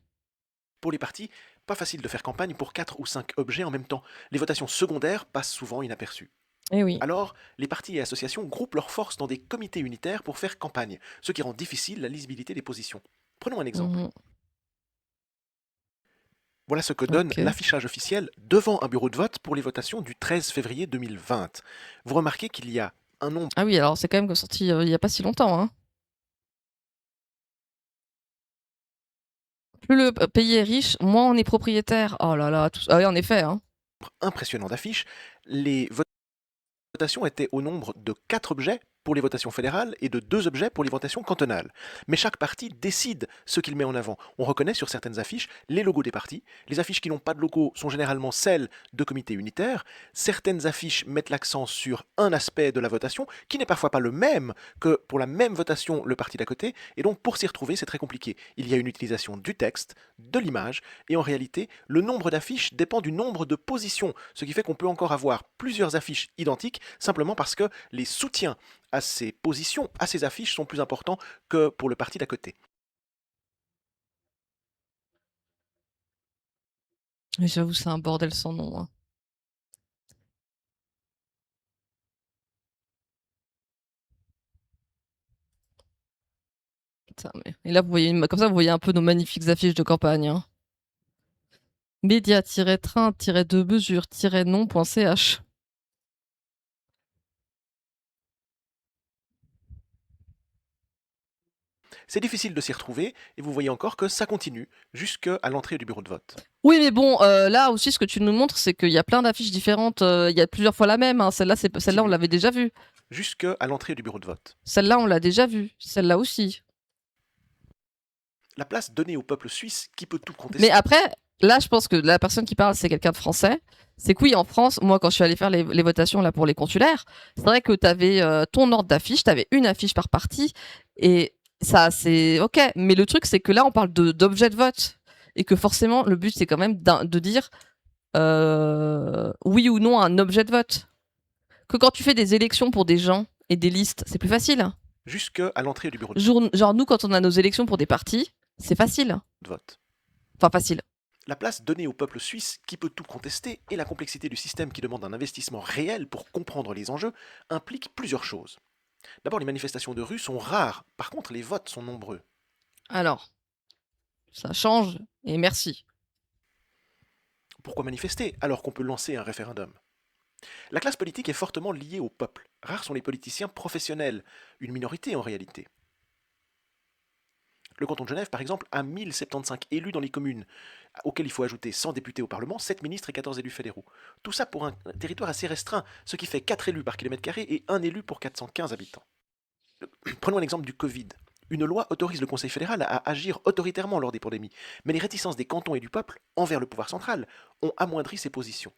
[SPEAKER 2] Pour les partis, pas facile de faire campagne pour 4 ou 5 objets en même temps. Les votations secondaires passent souvent inaperçues.
[SPEAKER 1] Eh oui.
[SPEAKER 2] Alors, les partis et associations groupent leurs forces dans des comités unitaires pour faire campagne, ce qui rend difficile la lisibilité des positions. Prenons un exemple.
[SPEAKER 1] Mhm.
[SPEAKER 2] Voilà ce que donne
[SPEAKER 1] Ok.
[SPEAKER 2] l'affichage officiel devant un bureau de vote pour les votations du 13 février 2020. Vous remarquez qu'il y a un nombre
[SPEAKER 1] Ah oui, alors c'est quand même sorti il n'y a pas si longtemps. Hein. Plus le pays est riche, moins on est propriétaire. Oh là là, ah oui, en effet. Hein.
[SPEAKER 2] impressionnant d'affiches. Les votations étaient au nombre de 4 objets pour les votations fédérales et de 2 objets pour les votations cantonales. Mais chaque parti décide ce qu'il met en avant. On reconnaît sur certaines affiches les logos des partis. Les affiches qui n'ont pas de logo sont généralement celles de comités unitaires. Certaines affiches mettent l'accent sur un aspect de la votation qui n'est parfois pas le même que pour la même votation le parti d'à côté. Et donc pour s'y retrouver, c'est très compliqué. Il y a une utilisation du texte, de l'image, et en réalité, le nombre d'affiches dépend du nombre de positions, ce qui fait qu'on peut encore avoir plusieurs affiches identiques simplement parce que les soutiens à ces positions, à ces affiches, sont plus importants que pour le parti d'à côté.
[SPEAKER 1] Mais j'avoue, c'est un bordel sans nom. Hein. Putain, et là, comme ça, vous voyez un peu nos magnifiques affiches de campagne. Hein. Média-train-de-mesure-non.ch.
[SPEAKER 2] C'est difficile de s'y retrouver, et vous voyez encore que ça continue, jusqu'à l'entrée du bureau de vote.
[SPEAKER 1] Oui, mais bon, là aussi, ce que tu nous montres, c'est qu'il y a plein d'affiches différentes. Il y a plusieurs fois la même. Hein. Celle-là, on l'avait déjà vue.
[SPEAKER 2] Jusqu'à l'entrée du bureau de vote.
[SPEAKER 1] Celle-là, on l'a déjà vue. Celle-là aussi.
[SPEAKER 2] La place donnée au peuple suisse qui peut tout contester.
[SPEAKER 1] Mais après, là, je pense que la personne qui parle, c'est quelqu'un de français. C'est que oui, en France, moi, quand je suis allée faire les votations là pour les consulaires, c'est vrai que tu avais ton ordre d'affiche, tu avais une affiche par parti, et ça, c'est ok. Mais le truc, c'est que là, on parle d'objet de vote, et que forcément, le but, c'est quand même de dire oui ou non à un objet de vote. Que quand tu fais des élections pour des gens et des listes, c'est plus facile.
[SPEAKER 2] Jusqu'à l'entrée du bureau de
[SPEAKER 1] Genre, nous, quand on a nos élections pour des partis, c'est facile.
[SPEAKER 2] vote.
[SPEAKER 1] Enfin, facile.
[SPEAKER 2] La place donnée au peuple suisse qui peut tout contester et la complexité du système qui demande un investissement réel pour comprendre les enjeux implique plusieurs choses. D'abord, les manifestations de rue sont rares, par contre les votes sont nombreux.
[SPEAKER 1] Alors, ça change, et merci.
[SPEAKER 2] Pourquoi manifester alors qu'on peut lancer un référendum? La classe politique est fortement liée au peuple. Rares sont les politiciens professionnels, une minorité en réalité. Le canton de Genève, par exemple, a 1075 élus dans les communes, auxquels il faut ajouter 100 députés au Parlement, 7 ministres et 14 élus fédéraux. Tout ça pour un territoire assez restreint, ce qui fait 4 élus par kilomètre carré et 1 élu pour 415 habitants. Prenons l'exemple du Covid. Une loi autorise le Conseil fédéral à agir autoritairement lors des pandémies, mais les réticences des cantons et du peuple envers le pouvoir central ont amoindri ces positions.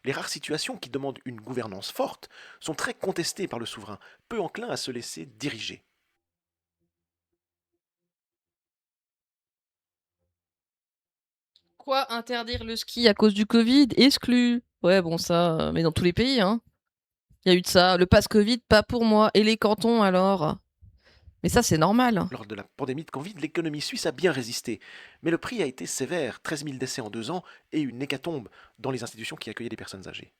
[SPEAKER 2] Les rares situations qui demandent une gouvernance forte sont très contestées par le souverain, peu enclin à se laisser diriger.
[SPEAKER 1] Quoi, interdire le ski à cause du Covid? Exclu. Ouais, bon, ça, mais dans tous les pays, hein. Il y a eu de ça. Le pass Covid, pas pour moi. Et les cantons, alors? Mais ça, c'est normal.
[SPEAKER 2] Lors de la pandémie de Covid, l'économie suisse a bien résisté, mais le prix a été sévère, 13 000 décès en 2 ans et une hécatombe dans les institutions qui accueillaient des personnes âgées.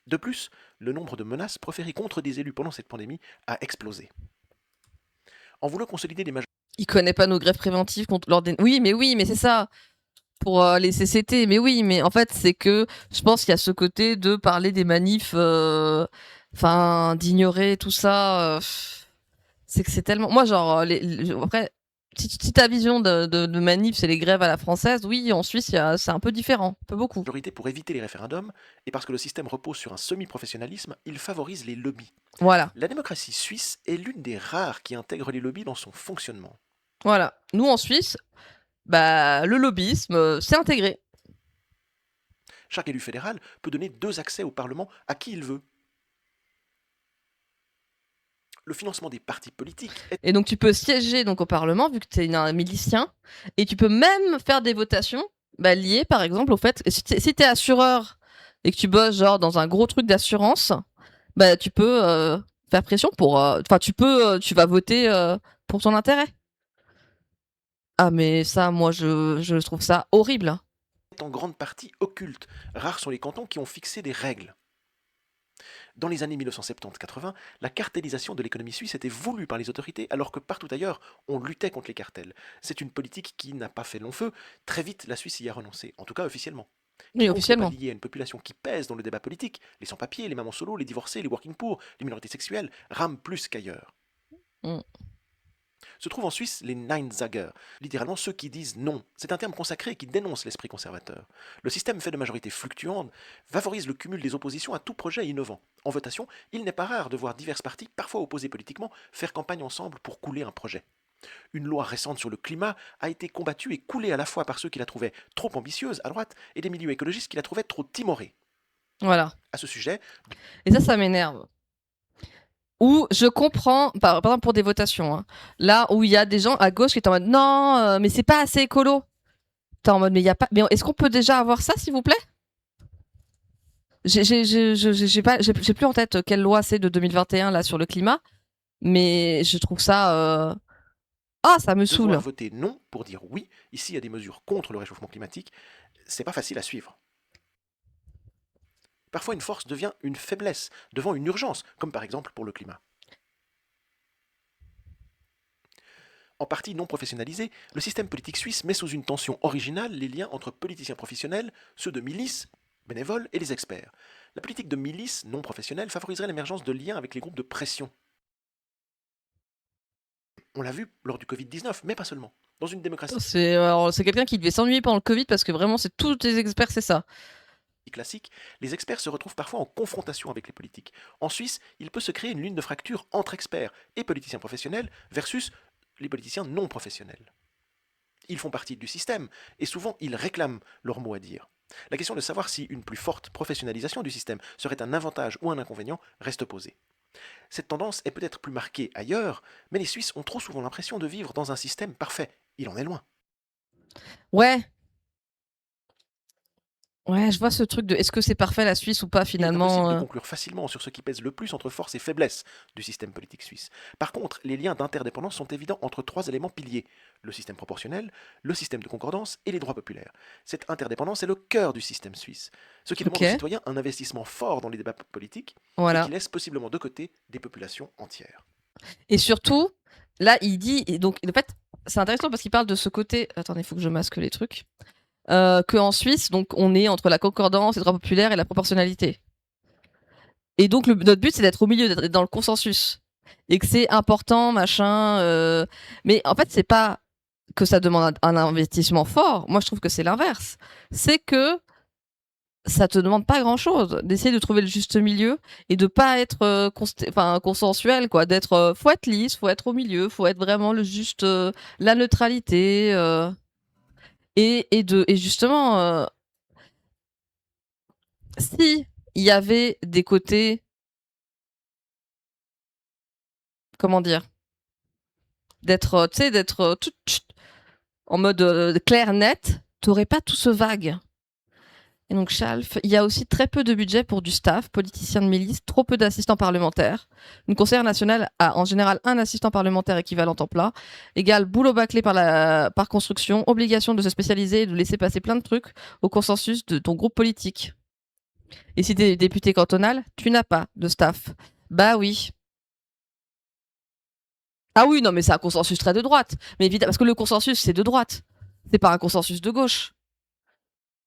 [SPEAKER 2] De plus, le nombre de menaces proférées contre des élus pendant cette pandémie a explosé. En voulant consolider les majorités...
[SPEAKER 1] Il connaît pas nos grèves préventives contre Oui, mais c'est ça. Pour les CCT, mais oui, mais en fait, c'est que je pense qu'il y a ce côté de parler des manifs, enfin, d'ignorer tout ça. C'est que c'est tellement. Moi, genre, après, si ta vision de manif, c'est les grèves à la française, oui, en Suisse, c'est un peu différent, un peu beaucoup.
[SPEAKER 2] Pour éviter les référendums, et parce que le système repose sur un semi-professionnalisme, il favorise les lobbies.
[SPEAKER 1] Voilà,
[SPEAKER 2] La démocratie suisse est l'une des rares qui intègre les lobbies dans son fonctionnement.
[SPEAKER 1] voilà. Nous, en Suisse, bah, le lobbyisme, c'est intégré.
[SPEAKER 2] Chaque élu fédéral peut donner 2 accès au Parlement à qui il veut. Le financement des partis politiques est...
[SPEAKER 1] Et donc, tu peux siéger donc, au Parlement, vu que tu es un milicien, et tu peux même faire des votations liées, par exemple, au fait, si tu es assureur et que tu bosses genre dans un gros truc d'assurance, bah, tu peux faire pression pour... Enfin, tu vas voter pour ton intérêt. Ah, mais ça, moi, je trouve ça horrible.
[SPEAKER 2] en grande partie occulte. Rares sont les cantons qui ont fixé des règles. Dans les années 1970-80, la cartélisation de l'économie suisse était voulue par les autorités, alors que partout ailleurs, on luttait contre les cartels. C'est une politique qui n'a pas fait long feu. Très vite, la Suisse y a renoncé, en tout cas officiellement.
[SPEAKER 1] Oui, officiellement.
[SPEAKER 2] Lié à une population qui pèse dans le débat politique, les sans-papiers, les mamans solo, les divorcés, les working poor, les minorités sexuelles, rament plus qu'ailleurs. Se trouvent en Suisse les Neinsager, littéralement ceux qui disent non. C'est un terme consacré qui dénonce l'esprit conservateur. Le système fait de majorité fluctuante favorise le cumul des oppositions à tout projet innovant. En votation, il n'est pas rare de voir diverses partis, parfois opposés politiquement, faire campagne ensemble pour couler un projet. Une loi récente sur le climat a été combattue et coulée à la fois par ceux qui la trouvaient trop ambitieuse à droite et des milieux écologistes qui la trouvaient trop timorée.
[SPEAKER 1] Voilà.
[SPEAKER 2] À ce sujet...
[SPEAKER 1] Et ça m'énerve. Où je comprends, par exemple pour des votations, hein, là où il y a des gens à gauche qui sont en mode non, mais c'est pas assez écolo. T'es en mode mais il y a pas, mais est-ce qu'on peut déjà avoir ça s'il vous plaît? J'ai plus en tête quelle loi c'est de 2021 là sur le climat, mais je trouve ça ça me saoule.
[SPEAKER 2] Voter non pour dire oui, ici il y a des mesures contre le réchauffement climatique, c'est pas facile à suivre. Parfois, une force devient une faiblesse devant une urgence, comme par exemple pour le climat. En partie non professionnalisé, le système politique suisse met sous une tension originale les liens entre politiciens professionnels, ceux de milices, bénévoles et les experts. La politique de milice non professionnelle favoriserait l'émergence de liens avec les groupes de pression. On l'a vu lors du Covid-19, mais pas seulement. Dans une démocratie
[SPEAKER 1] C'est quelqu'un qui devait s'ennuyer pendant le Covid parce que vraiment, c'est tous les experts, c'est ça.
[SPEAKER 2] classique, les experts se retrouvent parfois en confrontation avec les politiques. En Suisse, il peut se créer une ligne de fracture entre experts et politiciens professionnels versus les politiciens non professionnels. Ils font partie du système et souvent ils réclament leur mot à dire. La question de savoir si une plus forte professionnalisation du système serait un avantage ou un inconvénient reste posée. Cette tendance est peut-être plus marquée ailleurs, mais les Suisses ont trop souvent l'impression de vivre dans un système parfait. Il en est loin.
[SPEAKER 1] Ouais. Ouais, je vois ce truc de est-ce que c'est parfait la Suisse ou pas
[SPEAKER 2] Il est impossible
[SPEAKER 1] finalement
[SPEAKER 2] de conclure facilement sur ce qui pèse le plus entre forces et faiblesses du système politique suisse. Par contre, les liens d'interdépendance sont évidents entre trois éléments piliers, le système proportionnel, le système de concordance et les droits populaires. Cette interdépendance est le cœur du système suisse, ce qui demande
[SPEAKER 1] Ok.
[SPEAKER 2] aux citoyens un investissement fort dans les débats politiques et
[SPEAKER 1] Voilà.
[SPEAKER 2] qui laisse possiblement de côté des populations entières.
[SPEAKER 1] Et surtout, là, il dit, et donc, en fait, c'est intéressant parce qu'il parle de ce côté. Attendez, il faut que je masque les trucs. Qu'en Suisse, donc, on est entre la concordance, les droits populaires et la proportionnalité. Et donc, notre but, c'est d'être au milieu, d'être dans le consensus. Et que c'est important, machin. Mais en fait, c'est pas que ça demande un investissement fort. Moi, je trouve que c'est l'inverse. C'est que ça te demande pas grand chose d'essayer de trouver le juste milieu et de pas être consensuel, quoi, d'être faut être lisse, faut être au milieu, faut être vraiment le juste la neutralité et justement si il y avait des côtés, comment dire, d'être tu sais d'être en mode clair net, t'aurais pas tout ce vague. Et donc, Chalf, il y a aussi très peu de budget pour du staff, politiciens de milice, trop peu d'assistants parlementaires. Une conseillère nationale a en général un assistant parlementaire équivalent temps plein, égale boulot bâclé par construction, obligation de se spécialiser et de laisser passer plein de trucs au consensus de ton groupe politique. Et si t'es député cantonal, tu n'as pas de staff. Bah oui. Ah oui, non, mais c'est un consensus très de droite. Mais évidemment, parce que le consensus, c'est de droite. C'est pas un consensus de gauche.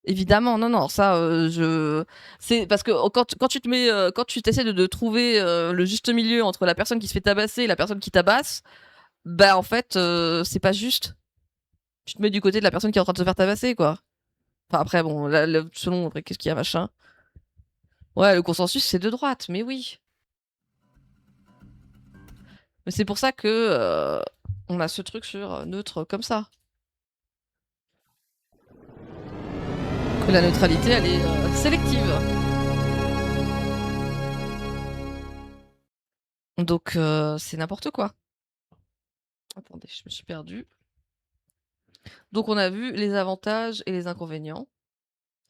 [SPEAKER 1] Évidemment, non, non, ça, c'est parce que quand tu te mets, quand tu t'essaies de trouver le juste milieu entre la personne qui se fait tabasser et la personne qui tabasse, bah en fait, c'est pas juste. Tu te mets du côté de la personne qui est en train de se faire tabasser, quoi. Enfin après, bon, selon après, qu'est-ce qu'il y a, machin. Ouais, le consensus, c'est de droite, mais oui. Mais c'est pour ça que on a ce truc sur neutre comme ça. Que la neutralité, elle est sélective. Donc, c'est n'importe quoi. Attendez, je me suis perdue. Donc, on a vu les avantages et les inconvénients.